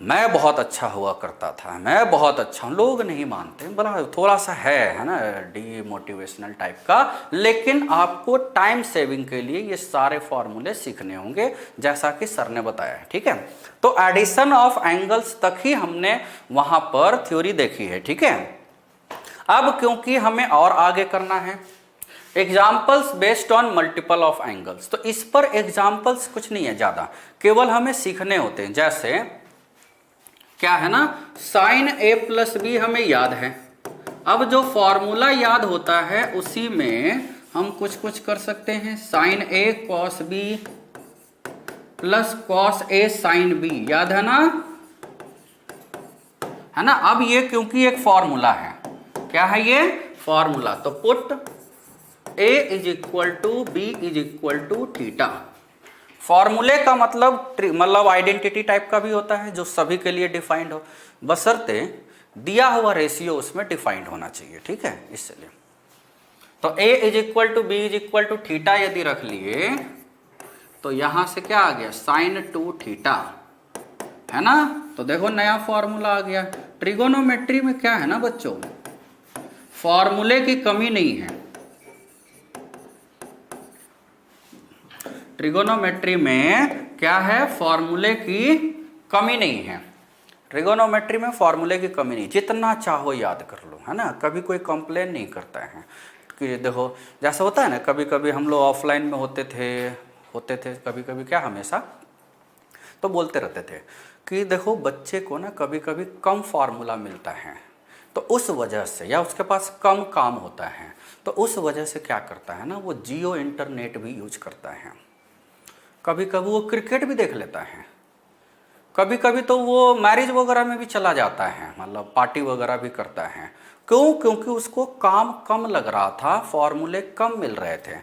मैं बहुत अच्छा हुआ करता था, मैं बहुत अच्छा हूँ। लोग नहीं मानते, बड़ा थोड़ा सा है ना डीमोटिवेशनल टाइप का। लेकिन आपको टाइम सेविंग के लिए ये सारे फॉर्मूले सीखने होंगे, जैसा कि सर ने बताया है। ठीक है, तो एडिशन ऑफ एंगल्स तक ही हमने वहां पर थ्योरी देखी है। ठीक है, अब क्योंकि हमें और आगे करना है, examples based on multiple of angles, तो इस पर एग्जाम्पल्स कुछ नहीं है ज़्यादा, केवल हमें सीखने होते हैं। जैसे क्या है ना, साइन ए प्लस बी हमें याद है। अब जो फॉर्मूला याद होता है उसी में हम कुछ कुछ कर सकते हैं। Sign A cos B plus cos A sine B, याद है ना। अब ये क्योंकि एक फॉर्मूला है, क्या है ये फॉर्मूला, तो put A is equal to B is equal to theta. फॉर्मूले का मतलब आइडेंटिटी टाइप का भी होता है जो सभी के लिए डिफाइंड हो, बशर्ते दिया हुआ रेशियो उसमें डिफाइंड होना चाहिए, ठीक है, इसलिए। तो a is equal to B is equal to theta यदि रख लिए तो यहां से क्या आ गया, साइन 2 थीटा, है ना। तो देखो नया फॉर्मूला आ गया। ट्रिगोनोमेट्री में क्या है ना बच्चों, फॉर्मूले की कमी नहीं है। ट्रिगोनोमेट्री में क्या है, फॉर्मूले की कमी नहीं है। ट्रिगोनोमेट्री में फॉर्मूले की कमी नहीं, जितना चाहो याद कर लो, है ना। कभी कोई कंप्लेन नहीं करता है कि देखो जैसा होता है ना, कभी कभी हम लोग ऑफलाइन में होते थे कभी कभी क्या, हमेशा तो बोलते रहते थे कि देखो बच्चे को ना कभी कभी कम फार्मूला मिलता है, तो उस वजह से, या उसके पास कम काम होता है, तो उस वजह से क्या करता है ना, वो जियो इंटरनेट भी यूज करता है। कभी कभी वो क्रिकेट भी देख लेता है, कभी कभी तो वो मैरिज वगैरह में भी चला जाता है, मतलब पार्टी वगैरह भी करता है। क्यों? क्योंकि उसको काम कम लग रहा था, फॉर्मूले कम मिल रहे थे।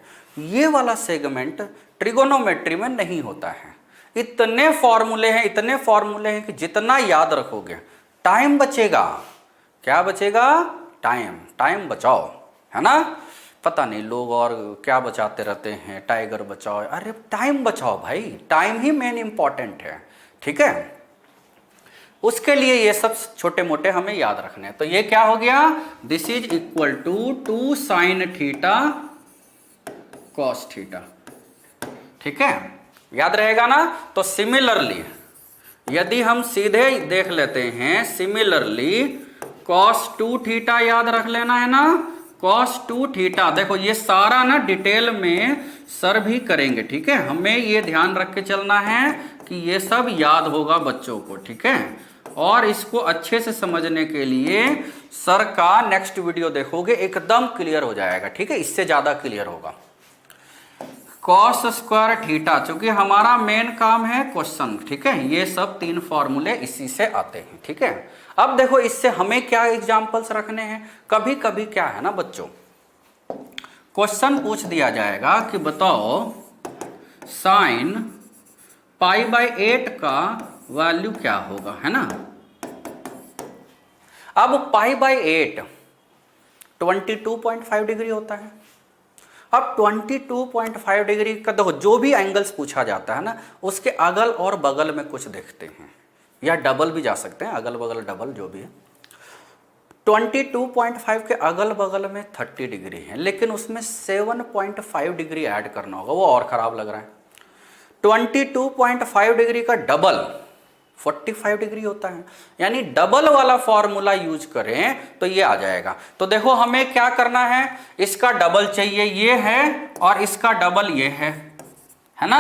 ये वाला सेगमेंट ट्रिगोनोमेट्री में नहीं होता है। इतने फॉर्मूले हैं कि जितना याद रखोगे टाइम बचेगा। क्या बचेगा? टाइम बचाओ, है ना। पता नहीं लोग और क्या बचाते रहते हैं, टाइगर बचाओ, अरे टाइम बचाओ भाई, टाइम ही मेन इंपॉर्टेंट है, ठीक है। उसके लिए ये सब छोटे मोटे हमें याद रखने हैं। तो ये क्या हो गया, this is equal to 2 sine theta cos theta, ठीक है, याद रहेगा ना। तो सिमिलरली यदि हम सीधे देख लेते हैं, सिमिलरली कॉस 2 थीटा याद रख लेना है ना, कॉस 2 थीटा। देखो ये सारा ना डिटेल में सर भी करेंगे, ठीक है। हमें ये ध्यान रख के चलना है कि ये सब याद होगा बच्चों को, ठीक है। और इसको अच्छे से समझने के लिए सर का नेक्स्ट वीडियो देखोगे, एकदम क्लियर हो जाएगा, ठीक है, इससे ज्यादा क्लियर होगा। कॉस स्क्वायर थीटा, चूंकि हमारा मेन काम है क्वेश्चन, ठीक है, ये सब 3 फॉर्मूले इसी से आते हैं, ठीक है। अब देखो इससे हमें क्या एग्जांपल्स रखने हैं। कभी कभी क्या है ना बच्चों, क्वेश्चन पूछ दिया जाएगा कि बताओ साइन π/8 का वैल्यू क्या होगा, है ना। अब π/8 22.5 डिग्री होता है। अब 22.5 डिग्री का देखो जो भी एंगल्स पूछा जाता है ना, उसके अगल और बगल में कुछ देखते हैं, या डबल भी जा सकते हैं, अगल बगल डबल जो भी है। 22.5 के अगल बगल में 30 डिग्री है, लेकिन उसमें 7.5 डिग्री ऐड करना होगा, वो और खराब लग रहा है। 22.5 डिग्री का डबल 45 डिग्री होता है, यानी डबल वाला फॉर्मूला यूज करें तो ये आ जाएगा। तो देखो हमें क्या करना है, इसका डबल चाहिए, ये है, और इसका डबल ये है ना।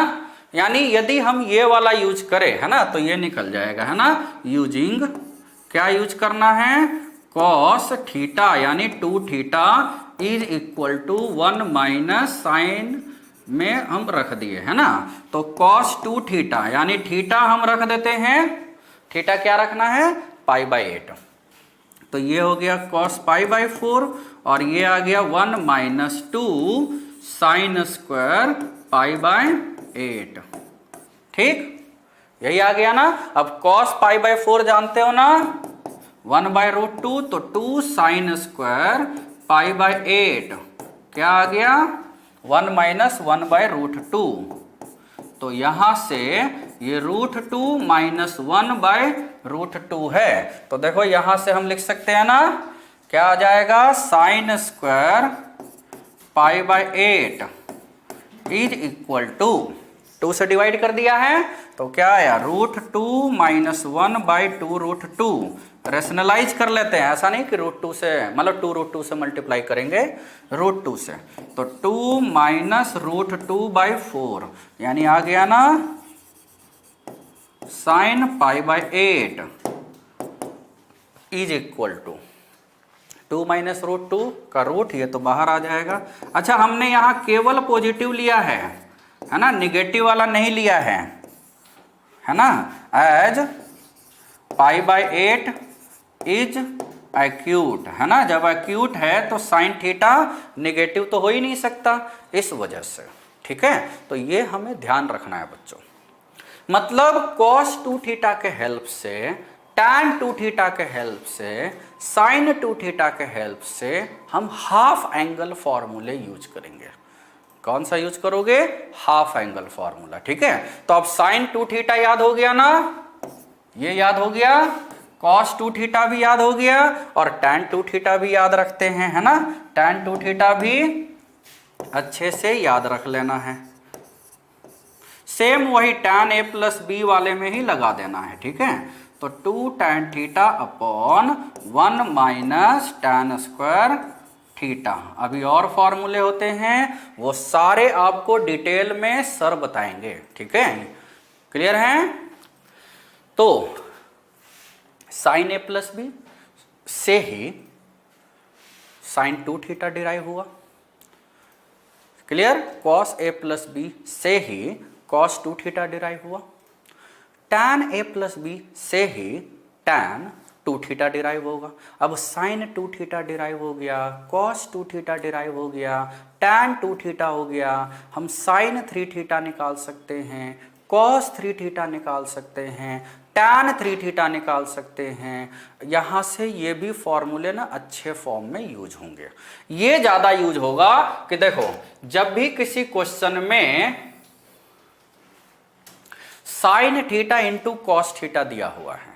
यानी यदि हम ये वाला यूज करें, है ना, तो ये निकल जाएगा, है ना। यूजिंग क्या यूज करना है, कॉस थीटा, यानी 2 theta is equal to 1 minus sine में हम रख दिए, है ना। तो cos 2 थीटा, यानी थीटा हम रख देते हैं, थीटा क्या रखना है, π/8। तो ये हो गया cos π/4, और ये आ गया 1 माइनस 2 साइन स्क्वायर π/8, ठीक, यही आ गया ना। अब cos π/4 जानते हो ना, 1/√2, तो 2 साइन स्क्वायर π/8 क्या आ गया, 1 माइनस 1/√2। तो यहां से ये √2 माइनस 1/√2 है। तो देखो यहां से हम लिख सकते हैं ना, क्या आ जाएगा, sine square π/8 is equal to 2 से डिवाइड कर दिया है, तो क्या आया, √2 माइनस 1/2√2। रेशनलाइज कर लेते हैं, ऐसा नहीं कि √2 से, मतलब 2√2 से मल्टीप्लाई करेंगे √2 से, तो 2 माइनस √2/4, यानी आ गया ना sine π/8 is equal to 2 minus √2 का रूट, ये तो बाहर आ जाएगा। अच्छा हमने यहाँ केवल पॉजिटिव लिया है ना, निगेटिव वाला नहीं लिया है ना। एज π/8 इज एक्यूट, है ना, जब एक्यूट है तो साइन थीटा निगेटिव तो हो ही नहीं सकता, इस वजह से, ठीक है, तो ये हमें ध्यान रखना है बच्चों। मतलब cos 2 थीटा के हेल्प से, tan 2 थीटा के हेल्प से, sin 2 थीटा के हेल्प से हम हाफ एंगल फॉर्मूले यूज करेंगे। कौन सा यूज करोगे? Half angle formula. ठीक है, तो अब sin 2 थीटा याद हो गया ना, ये याद हो गया, cos 2 थीटा भी याद हो गया, और tan 2 थीटा भी याद रखते हैं, है ना। tan 2 थीटा भी अच्छे से याद रख लेना है। सेम वही tan a प्लस बी वाले में ही लगा देना है। ठीक है, तो 2 tan theta upon 1 minus tan square theta. अभी और फॉर्मूले होते हैं, वो सारे आपको डिटेल में सर बताएंगे। ठीक है, क्लियर है। तो sin a प्लस बी से ही sin 2 थीटा डिराइव हुआ। Clear, cos a plus B से ही cos 2 थीटा डिराइव हुआ। tan a प्लस बी से ही tan 2 थीटा डिराइव होगा। अब sin 2 थीटा डिराइव हो गया, cos 2 थीटा डिराइव हो गया, tan 2 थीटा हो गया। हम sin 3 थीटा निकाल सकते हैं, cos 3 थीटा निकाल सकते हैं, tan 3 थीटा निकाल सकते हैं। यहाँ से ये भी फॉर्मूले ना अच्छे फॉर्म में यूज होंगे। ये ज़्यादा यूज होगा कि देखो, जब भी किसी क्वेश्चन में sin theta into cos theta दिया हुआ है,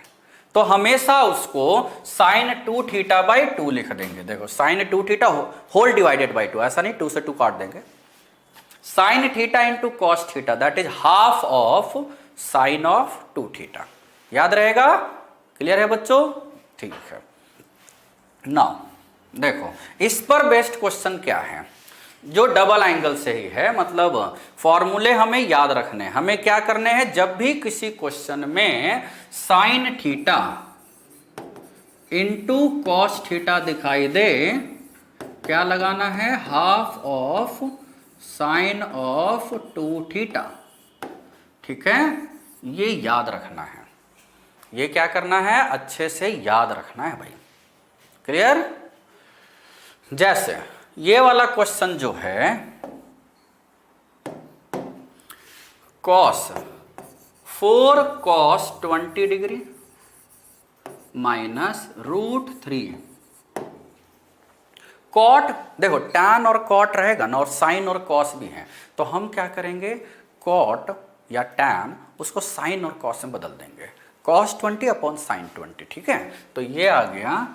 तो हमेशा उसको sin 2 थीटा बाई 2 लिख देंगे। देखो sin 2 theta whole divided by 2, ऐसा नहीं 2 से 2 काट देंगे। sin theta into cos theta that is half of sin of 2 theta. याद रहेगा? क्लियर है बच्चों? ठीक है। नाउ देखो, इस पर बेस्ड क्वेश्चन क्या है, जो डबल एंगल से ही है। मतलब फॉर्मूले हमें याद रखने, हमें क्या करने हैं, जब भी किसी क्वेश्चन में sin theta into cos theta दिखाई दे, क्या लगाना है, half of sin of 2 theta. ठीक है, ये याद रखना है, ये क्या करना है, अच्छे से याद रखना है भाई। क्लियर? जैसे ये वाला क्वेश्चन जो है, cos 4 cos 20 degree minus √3 cot. देखो tan और कॉट रहेगा ना, और साइन और कॉस भी है, तो हम क्या करेंगे, कॉट या tan उसको साइन और कॉस में बदल देंगे, cos 20 अपॉन साइन 20। ठीक है, तो ये आ गया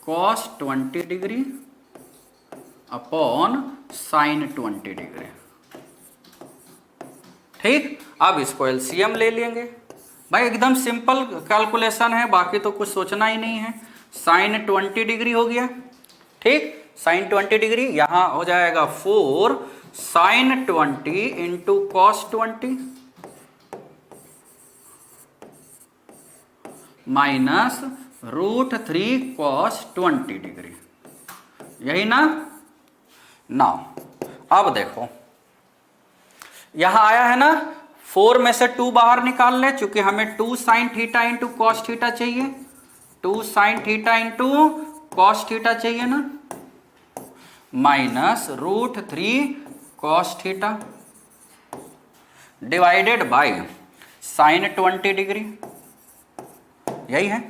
cos 20 degree upon sine 20 degree. ठीक, अब इसको एलसीएम ले लेंगे भाई, एकदम सिंपल कैलकुलेशन है, बाकी तो कुछ सोचना ही नहीं है। साइन 20 डिग्री हो गया, ठीक, साइन 20 डिग्री यहाँ हो जाएगा 4 sine 20 into cos 20 minus √3 cos 20 degree. यही ना। नाउ अब देखो, यहां आया है ना, 4 में से 2 बाहर निकाल ले, चूंकि हमें 2 sine theta into cos theta चाहिए, 2 sine theta into cos theta चाहिए ना, minus √3 cos theta divided by sign 20 degree. यही है,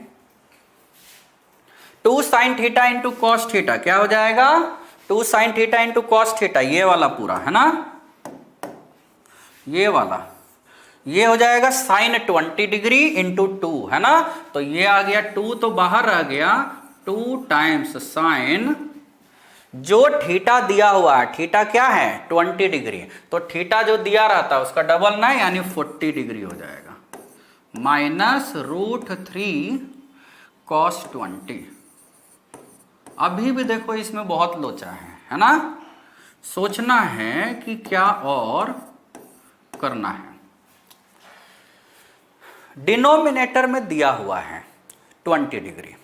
2 sine theta into cos theta क्या हो जाएगा, 2 sine theta into cos theta, ये वाला पूरा है ना, ये वाला, ये हो जाएगा साइन 20 डिग्री इंटू 2, है ना। तो ये आ गया 2 तो बाहर आ गया, 2 टाइम्स साइन, जो थीटा दिया हुआ है, थीटा क्या है 20 डिग्री, तो थीटा जो दिया रहता है उसका डबल ना, यानी 40 डिग्री हो जाएगा, माइनस √3 कॉस 20। अभी भी देखो इसमें बहुत लोचा है ना, सोचना है कि क्या और करना है। डिनोमिनेटर में दिया हुआ है 20 डिग्री,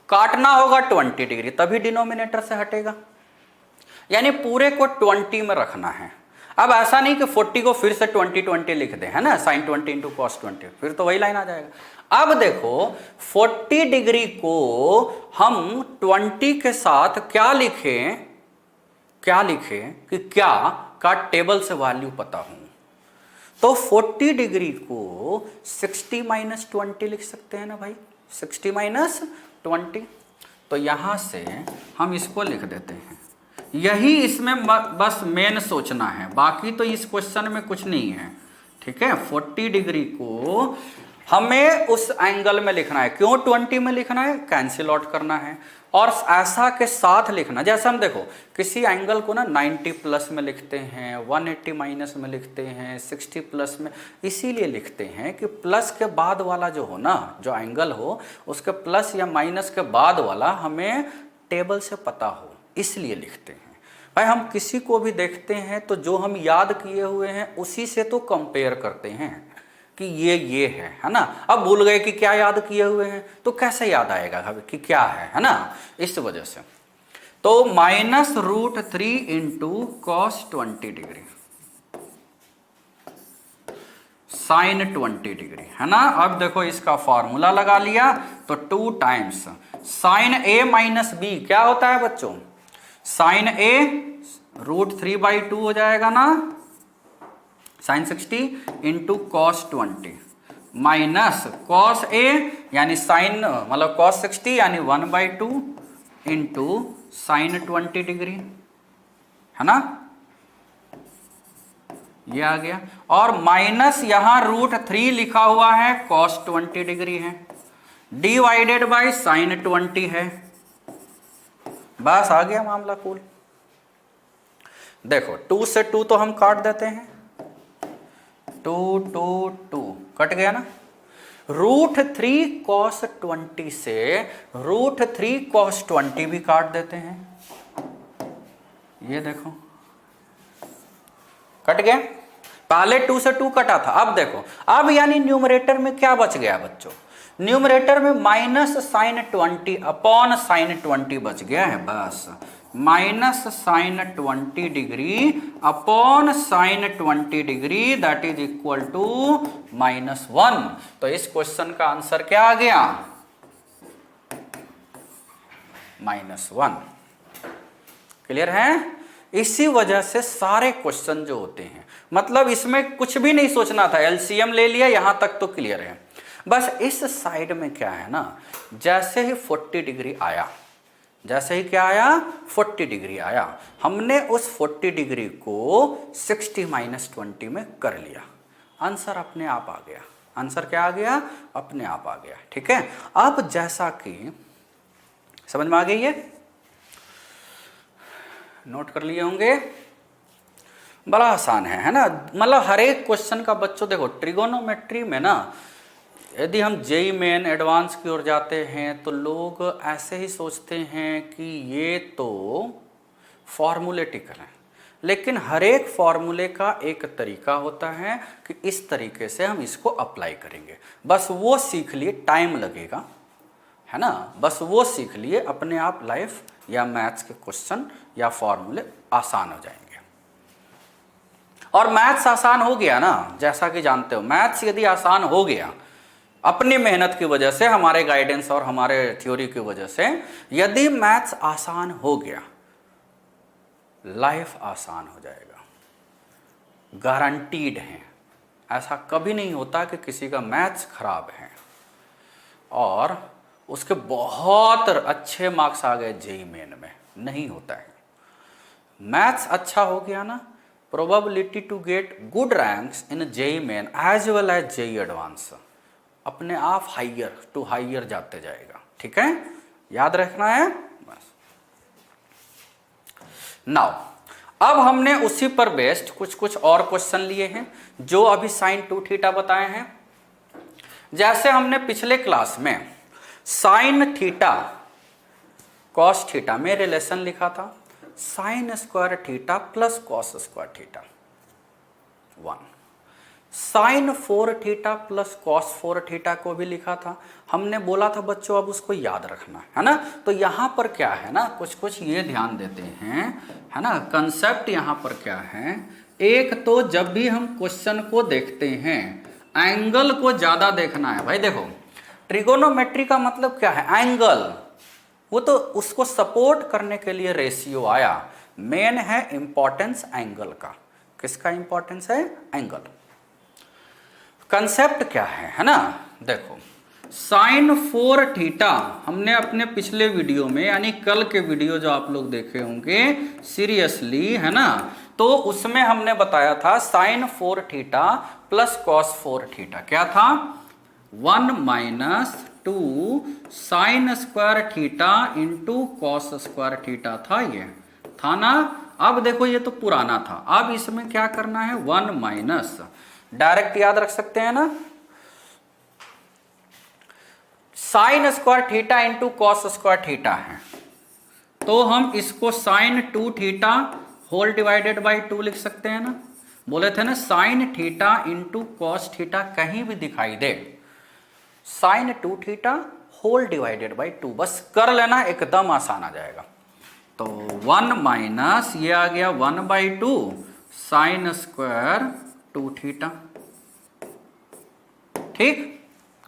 काटना होगा 20 डिग्री, तभी डिनोमिनेटर से हटेगा, यानी पूरे को 20 में रखना है। अब ऐसा नहीं कि 40 को फिर से 20 लिख दे, है ना, साइन 20 इंटू कॉस 20, फिर तो वही लाइन आ जाएगा। अब देखो 40 डिग्री को हम 20 के साथ क्या लिखें कि क्या का टेबल से वैल्यू पता हो तो 40 डिग्री को 60 माइनस 20 लिख सकते हैं ना भाई, 60 माइनस 20। तो यहाँ से हम इसको लिख देते हैं। यही इसमें बस मेन सोचना है, बाकी तो इस क्वेश्चन में कुछ नहीं है। ठीक है, 40 डिग्री को हमें उस एंगल में लिखना है। क्यों 20 में लिखना है? कैंसिल आउट करना है। और ऐसा के साथ लिखना, जैसे हम देखो किसी एंगल को ना 90 प्लस में लिखते हैं, 180 माइनस में लिखते हैं, 60 प्लस में, इसीलिए लिखते हैं कि प्लस के बाद वाला जो हो ना, जो एंगल हो उसके प्लस या माइनस के बाद वाला हमें टेबल से पता हो, इसलिए लिखते हैं। भाई हम किसी को भी देखते हैं तो जो हम याद किए हुए हैं उसी से तो कंपेयर करते हैं कि ये है ना। अब भूल गए कि क्या याद किए हुए हैं तो कैसे याद आएगा कि क्या है ना, इस वजह से। तो -√3 into cos 20 degree sine 20 degree है ना। अब देखो इसका फॉर्मूला लगा लिया तो 2 times sine A minus B क्या होता है बच्चों, साइन A √3/2 हो जाएगा ना, sine 60 into cos 20 minus cos A यानी साइन मतलब कॉस 60 यानी 1/2 इंटू साइन 20 डिग्री है ना, ये आ गया। और माइनस यहां √3 लिखा हुआ है, कॉस 20 डिग्री है, डिवाइडेड बाय साइन 20 है। बस आ गया मामला कूल। देखो 2 से 2 तो हम काट देते हैं, 2 2 2 कट गया ना। √3 cos 20 से √3 cos 20 भी काट देते हैं, ये देखो कट गया। पहले 2 से 2 कटा था, अब देखो अब यानी न्यूमरेटर में क्या बच गया बच्चों, न्यूमरेटर में माइनस साइन 20 अपॉन साइन 20 बच गया है, बस minus sine 20 degree upon sine 20 degree that is equal to -1। तो इस क्वेश्चन का आंसर क्या आ गया, -1। क्लियर है। इसी वजह से सारे क्वेश्चन जो होते हैं, मतलब इसमें कुछ भी नहीं सोचना था, एलसीएम ले लिया, यहां तक तो क्लियर है। बस इस साइड में क्या है ना, जैसे ही 40 डिग्री आया, जैसे ही क्या आया 40 डिग्री आया, हमने उस 40 डिग्री को 60 माइनस 20 में कर लिया, आंसर अपने आप आ गया। आंसर क्या आ गया, अपने आप आ गया। ठीक है, अब जैसा कि समझ में आ गई है, नोट कर लिए होंगे, बड़ा आसान है ना। मतलब हर एक क्वेश्चन का बच्चों देखो ट्रिगोनोमेट्री में ना, यदि हम जेई मेन एडवांस की ओर जाते हैं तो लोग ऐसे ही सोचते हैं कि ये तो फॉर्मूलेटिकल है, लेकिन हर एक फॉर्मूले का एक तरीका होता है कि इस तरीके से हम इसको अप्लाई करेंगे। बस वो सीख लिए, टाइम लगेगा है ना, बस वो सीख लिए, अपने आप लाइफ या मैथ्स के क्वेश्चन या फॉर्मूले आसान हो जाएंगे। और मैथ्स आसान हो गया ना, जैसा कि जानते हो मैथ्स यदि आसान हो गया अपनी मेहनत की वजह से, हमारे गाइडेंस और हमारे थ्योरी की वजह से, यदि मैथ्स आसान हो गया लाइफ आसान हो जाएगा, गारंटीड है। ऐसा कभी नहीं होता कि किसी का मैथ्स खराब है और उसके बहुत अच्छे मार्क्स आ गए जेई मेन में, नहीं होता है। मैथ्स अच्छा हो गया ना, probability to get good ranks in JEE main as well as JEE advance अपने आप हाइयर टू हाइयर जाते जाएगा। ठीक है, याद रखना है बस। नाउ अब हमने उसी पर बेस्ड कुछ और क्वेश्चन लिए हैं जो अभी साइन 2 थीटा बताए हैं। जैसे हमने पिछले क्लास में साइन थीटा कॉस थीटा में रिलेशन लिखा था, sine square theta plus cos square theta 1, sine 4 theta plus cos 4 theta को भी लिखा था। हमने बोला था बच्चों अब उसको याद रखना है ना। तो यहाँ पर क्या है ना, कुछ ये ध्यान देते हैं है ना, कंसेप्ट यहाँ पर क्या है, एक तो जब भी हम क्वेश्चन को देखते हैं एंगल को ज़्यादा देखना है। भाई देखो ट्रिगोनोमेट्री का मतलब क्या है, एंगल, वो तो उसको सपोर्ट करने के लिए रेशियो आया, मेन है इंपॉर्टेंस एंगल का। किसका इंपॉर्टेंस है? एंगल। कंसेप्ट क्या है ना, देखो साइन 4 थीटा हमने अपने पिछले वीडियो में यानी कल के वीडियो जो आप लोग देखे होंगे सीरियसली, है ना, तो उसमें हमने बताया था sine 4 theta plus cos 4 theta क्या था? 1 minus 2 sine square theta into cos square theta था, ये था ना। अब देखो ये तो पुराना था, अब इसमें क्या करना है? 1 माइनस, डायरेक्ट याद रख सकते हैं ना, sine square theta into cos square theta है, तो हम इसको sine 2 theta whole divided by 2 लिख सकते हैं ना। बोले थे ना sine theta into cos theta कहीं भी दिखाई दे, sine 2 theta whole divided by 2 बस कर लेना, एकदम आसान आ जाएगा। तो 1 माइनस ये आ गया 1/2 साइन स्क्वायर 2 थीटा, ठीक,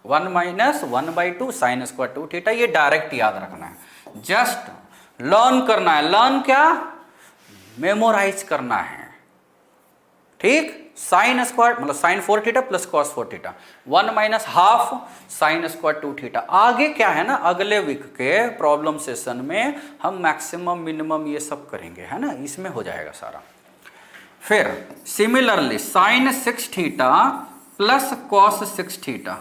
1 माइनस 1/2 साइन स्क्वायर 2 थीटा, ये डायरेक्ट याद रखना है, जस्ट लर्न करना है। लर्न क्या? मेमोराइज करना है, ठीक। साइन स्क्वायर मतलब sine 4 theta plus cos 4 theta, 1 minus half sine square 2 theta. आगे क्या है ना, अगले वीक के प्रॉब्लम सेशन में हम मैक्सिमम मिनिमम ये सब करेंगे, है ना, इसमें हो जाएगा सारा। फिर similarly sign 6 theta plus cos 6 theta,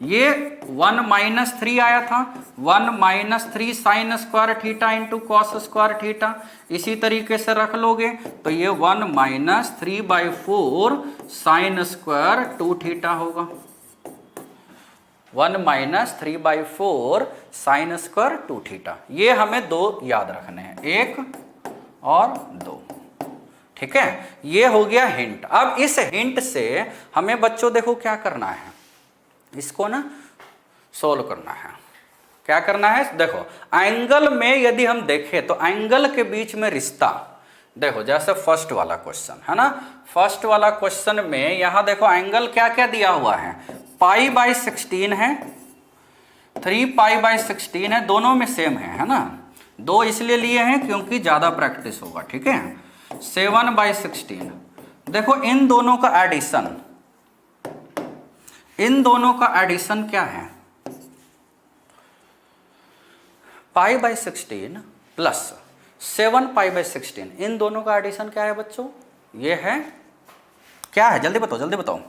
ये 1 माइनस 3 आया था, 1 minus 3 sign square theta into cos square theta, इसी तरीके से रख लोगे तो ये 1 माइनस 3/4 साइन स्क्वायर 2 थीटा होगा, 1 माइनस 3/4 साइन स्क्वायर 2 थीटा। ये हमें दो याद रखने हैं, 1 और 2, ठीक है। ये हो गया हिंट। अब इस हिंट से हमें बच्चों देखो क्या करना है, इसको ना सोल्व करना है। क्या करना है? देखो एंगल में यदि हम देखें तो एंगल के बीच में रिश्ता, देखो जैसे फर्स्ट वाला क्वेश्चन है ना, फर्स्ट वाला क्वेश्चन में यहां देखो एंगल क्या क्या दिया हुआ है, π/16 है, 3π/16 है, दोनों में सेम है ना। 2 इसलिए लिए हैं क्योंकि ज्यादा प्रैक्टिस होगा, ठीक है। 7/16, देखो इन दोनों का एडिशन, इन दोनों का एडिशन क्या है? π/16 प्लस 7π/16, इन दोनों का एडिशन क्या है बच्चों? ये है, क्या है? जल्दी बताओ जल्दी बताओ।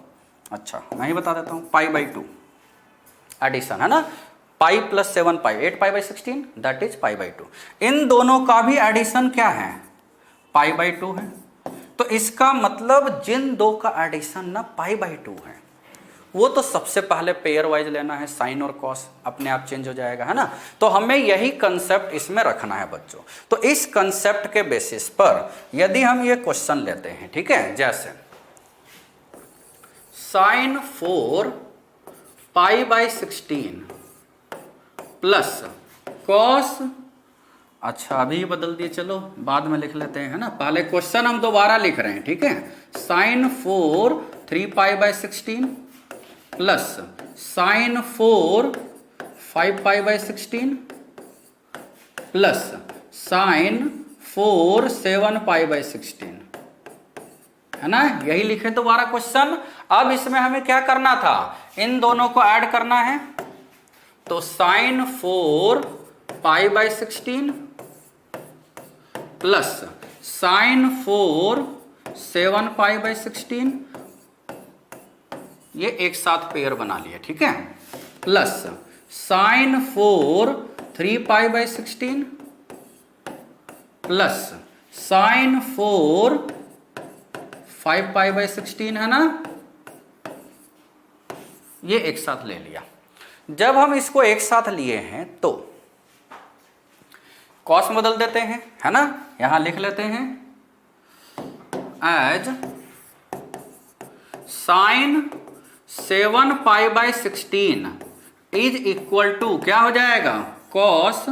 अच्छा मैं ही बता देता हूं, π/2 एडिशन है ना, पाई प्लस 7π 8π/16 दैट इज π/2। इन दोनों का भी एडिशन क्या है? π/2 है। तो इसका मतलब जिन दो का एडिशन ना π/2 है, वो तो सबसे पहले पेयर वाइज लेना है, साइन और कॉस अपने आप चेंज हो जाएगा, है ना। तो हमें यही कंसेप्ट इसमें रखना है बच्चों। तो इस कंसेप्ट के बेसिस पर यदि हम ये क्वेश्चन लेते हैं, ठीक है, जैसे साइन 4 π/16 प्लस कॉस, अच्छा अभी बदल दिए, चलो बाद में लिख लेते हैं, है ना, पहले क्वेश्चन हम दोबारा लिख रहे हैं, ठीक है। Sine 4 3π/16 plus sine 4 5π/16 plus sine 4 7π/16, है ना, यही लिखे दोबारा क्वेश्चन। अब इसमें हमें क्या करना था? इन दोनों को ऐड करना है, तो साइन 4 π/16 प्लस साइन 4 7π/16, ये एक साथ पेयर बना लिया, ठीक है, प्लस साइन 4 3π/16 प्लस साइन 4 5π/16, है ना, ये एक साथ ले लिया। जब हम इसको एक साथ लिए हैं तो कॉस बदल देते हैं, है ना, यहां लिख लेते हैं as sine 7π/16 is equal to क्या हो जाएगा? कॉस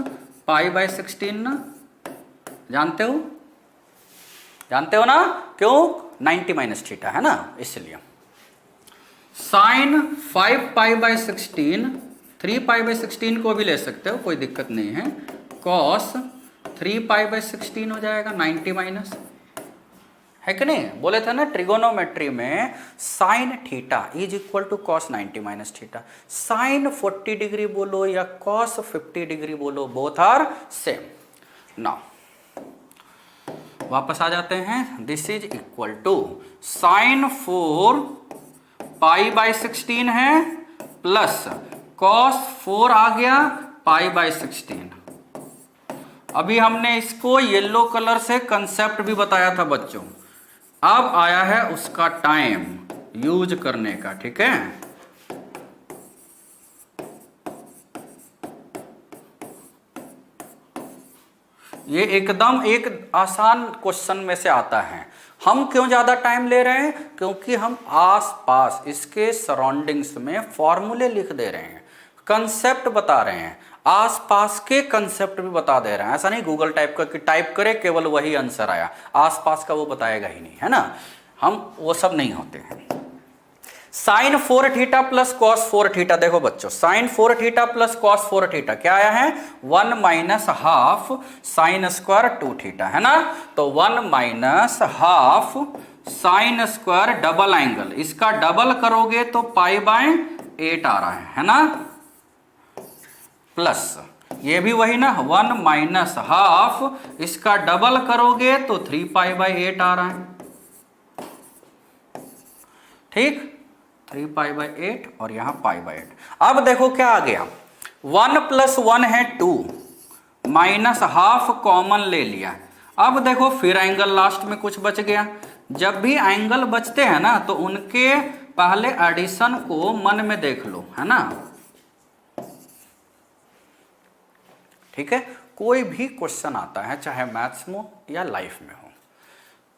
π/16 ना, जानते हो ना, क्यों? 90 - थीटा है ना, इसलिए साइन 5π/16, 3π/16 को भी ले सकते हो, कोई दिक्कत नहीं है, कॉस 3π/16 हो जाएगा 90 माइनस, है कि नहीं? बोले थे ना ट्रिगोनोमेट्री में sine theta is equal to cos 90 minus theta. Sine 40 degree बोलो या कॉस 50 डिग्री बोलो, बोथ आर सेम। नाउ वापस आ जाते हैं। This is equal to sine 4 pi by 16 है प्लस कॉस 4 आ गया पाई बाई 16। अभी हमने इसको येलो कलर से कंसेप्ट भी बताया था बच्चों। अब आया है उसका टाइम यूज करने का, ठीक है। ये एकदम एक आसान क्वेश्चन में से आता है। हम क्यों ज्यादा टाइम ले रहे हैं? क्योंकि हम आसपास इसके सराउंडिंग्स में फॉर्मूले लिख दे रहे हैं, कंसेप्ट बता रहे हैं, आसपास के कंसेप्ट भी बता दे रहे हैं। ऐसा नहीं गूगल टाइप का कि टाइप करे केवल वही आंसर आया, आसपास का वो बताएगा ही नहीं, है ना। हम वो सब नहीं होते हैं। Sine 4 theta plus cos 4 theta, देखो बच्चों sine 4 theta plus cos 4 theta क्या आया है? 1 minus half sine square 2 theta, है ना। तो 1 minus half sine square double angle, इसका डबल करोगे तो पाई बाय 8 आ रहा है ना। प्लस ये भी वही ना, 1 माइनस हाफ इसका डबल करोगे तो 3 पाई बाय 8 आ रहा है, ठीक। 3 पाई बाय 8 और यहां पाई बाय 8। अब देखो क्या आ गया, 1 प्लस 1 है 2 माइनस हाफ कॉमन ले लिया। अब देखो फिर एंगल लास्ट में कुछ बच गया। जब भी एंगल बचते हैं ना तो उनके पहले एडिशन को मन में देख लो, है ना। ठीक है, कोई भी क्वेश्चन आता है चाहे मैथ्स में या लाइफ में हो,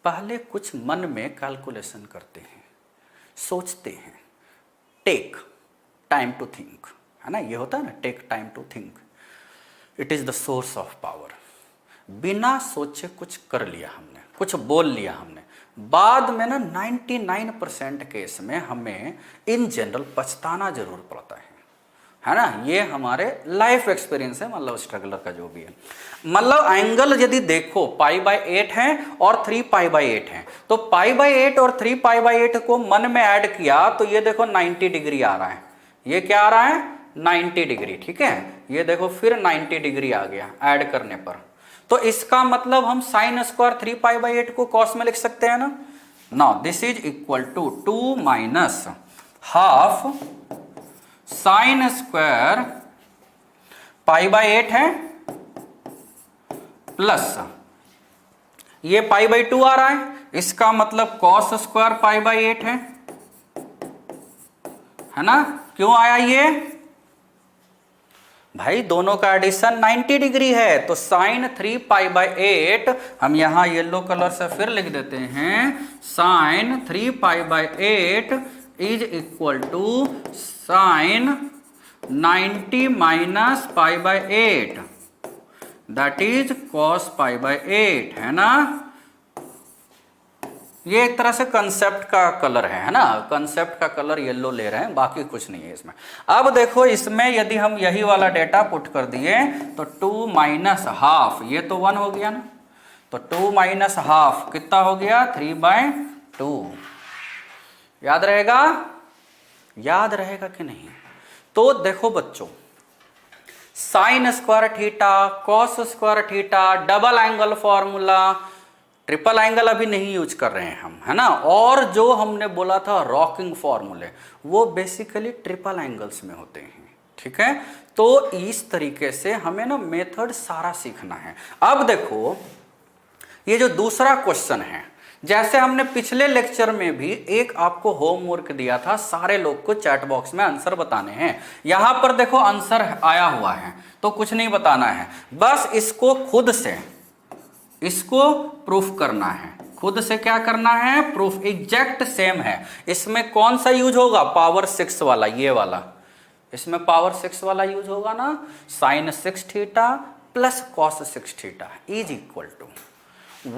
पहले कुछ मन में कैलकुलेशन करते हैं, सोचते हैं। टेक टाइम टू थिंक, है ना, ये होता है ना, take time to think, it is the source of power. बिना सोचे कुछ कर लिया हमने, कुछ बोल लिया हमने, बाद में ना 99% केस में हमें इन जनरल पछताना जरूर पड़ता है ना। ये हमारे लाइफ एक्सपीरियंस है, मतलब स्ट्रगलर का जो भी है। मतलब एंगल यदि देखो पाई बाय 8 है और 3 पाई बाय 8 है, तो पाई बाय 8 और 3 पाई बाय 8 को मन में ऐड किया तो ये देखो 90 डिग्री आ रहा है। ये क्या आ रहा है? 90 डिग्री, ठीक है। ये देखो फिर 90 डिग्री आ गया ऐड करने पर। तो इसका मतलब हम साइन स्क्वायर 3 पाई बाय 8 को कॉस में लिख सकते हैं ना। Now this is equal to 2 minus half sine square pi by 8 है प्लस ये पाई बाय 2 आ रहा है, इसका मतलब कॉस स्क्वायर पाई बाय 8 है ना। क्यों आया ये? भाई दोनों का एडिशन 90 डिग्री है, तो साइन 3 पाई बाय 8 हम यहां येलो कलर से फिर लिख देते हैं। Sine 3 pi by 8 is equal to sine 90 minus pi by 8 that is cos pi by 8, है ना। ये एक तरह से कंसेप्ट का कलर है ना, कंसेप्ट का कलर येलो ले रहे हैं, बाकी कुछ नहीं है इसमें। अब देखो इसमें यदि हम यही वाला डेटा पुट कर दिए तो 2 माइनस हाफ, ये तो 1 हो गया ना, तो 2 माइनस हाफ कितना हो गया? 3 बाय 2। याद रहेगा? याद रहेगा कि नहीं? तो देखो बच्चों, sign square theta, cos square theta, double angle formula, triple angle अभी नहीं यूज कर रहे हैं हम, है ना। और जो हमने बोला था रॉकिंग फॉर्मूले, वो बेसिकली ट्रिपल एंगल्स में होते हैं, ठीक है। तो इस तरीके से हमें ना मेथड सारा सीखना है। अब देखो ये जो दूसरा क्वेश्चन है, जैसे हमने पिछले लेक्चर में भी एक आपको होमवर्क दिया था, सारे लोग को चैट बॉक्स में आंसर बताने हैं। यहां पर देखो आंसर आया हुआ है, तो कुछ नहीं बताना है, बस इसको खुद से इसको प्रूफ करना है। खुद से क्या करना है? प्रूफ। एग्जैक्ट सेम है। इसमें कौन सा यूज होगा? पावर 6 वाला, ये वाला, इसमें पावर 6 वाला यूज होगा ना। Sine 6 theta plus cos 6 theta is equal to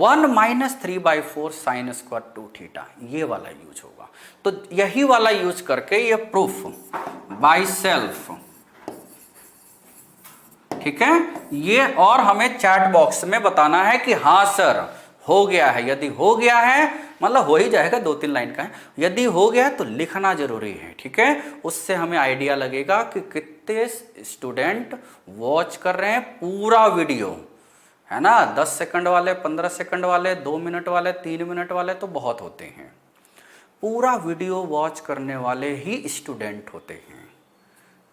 1 minus 3 by 4 sine square 2 theta, ये वाला यूज होगा। तो यही वाला यूज करके ये प्रूफ बाई सेल्फ, ठीक है। ये और हमें चैट बॉक्स में बताना है कि हाँ सर हो गया है, यदि हो गया है मतलब हो ही जाएगा, 2-3 लाइन का है, यदि हो गया है तो लिखना जरूरी है, ठीक है। उससे हमें आइडिया लगेगा कि कितने स्टूडेंट वॉच कर रहे हैं पूरा वीडियो, है ना। 10 सेकंड वाले, 15 सेकंड वाले, 2 मिनट वाले, 3 मिनट वाले तो बहुत होते हैं, पूरा वीडियो वॉच करने वाले ही स्टूडेंट होते हैं।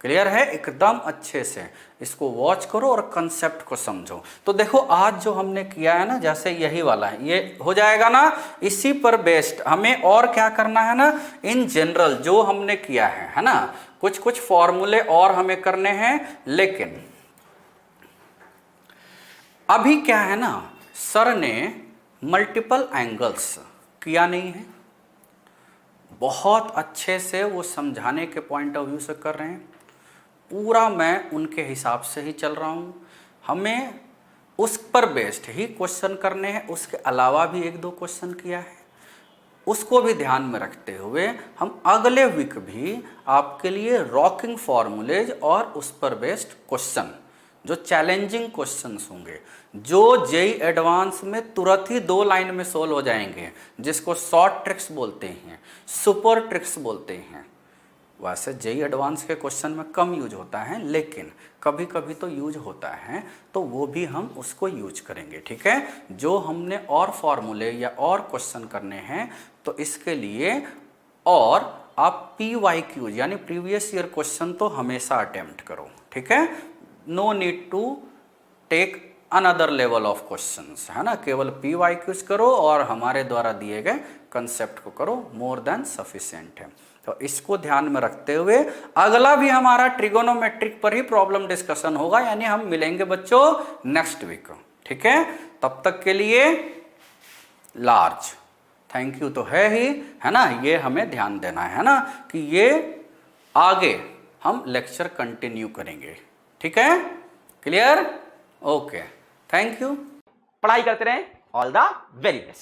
क्लियर है, एकदम अच्छे से इसको वॉच करो और कंसेप्ट को समझो। तो देखो आज जो हमने किया है ना, जैसे यही वाला है, ये हो जाएगा ना, इसी पर बेस्ड हमें और क्या करना है ना, इन जनरल जो हमने किया है ना, कुछ कुछ फॉर्मूले और हमें करने हैं। लेकिन अभी क्या है ना, सर ने मल्टीपल एंगल्स किया नहीं है, बहुत अच्छे से वो समझाने के पॉइंट ऑफ व्यू से कर रहे हैं, पूरा मैं उनके हिसाब से ही चल रहा हूँ। हमें उस पर बेस्ड ही क्वेश्चन करने हैं, उसके अलावा भी 1-2 क्वेश्चन किया है, उसको भी ध्यान में रखते हुए हम अगले वीक भी आपके लिए रॉकिंग फॉर्मूलेज और उस पर बेस्ड क्वेश्चन, जो चैलेंजिंग क्वेश्चंस होंगे, जो जेई एडवांस में तुरंत ही 2 लाइन में सोल्व हो जाएंगे, जिसको शॉर्ट ट्रिक्स बोलते हैं, सुपर ट्रिक्स बोलते हैं। वैसे जेई एडवांस के क्वेश्चन में कम यूज होता है, लेकिन कभी कभी तो यूज होता है, तो वो भी हम उसको यूज करेंगे, ठीक है। जो हमने और फॉर्मूले या और क्वेश्चन करने हैं, तो इसके लिए और आप PYQ यानी प्रीवियस ईयर क्वेश्चन तो हमेशा अटेम्प्ट करो, ठीक है। No need to take another level of questions, है ना, केवल PYQs करो और हमारे द्वारा दिए गए कंसेप्ट को करो, मोर देन सफिशिएंट है। तो इसको ध्यान में रखते हुए अगला भी हमारा ट्रिगोनोमेट्रिक पर ही प्रॉब्लम डिस्कशन होगा, यानी हम मिलेंगे बच्चों नेक्स्ट वीक, ठीक है। तब तक के लिए लार्ज थैंक यू तो है ही, है ना, ये हमें ध्यान देना है ना, कि ये आगे हम लेक्चर कंटिन्यू करेंगे, ठीक है। Clear, okay, thank you. पढ़ाई करते रहें, ऑल द वेरी बेस्ट।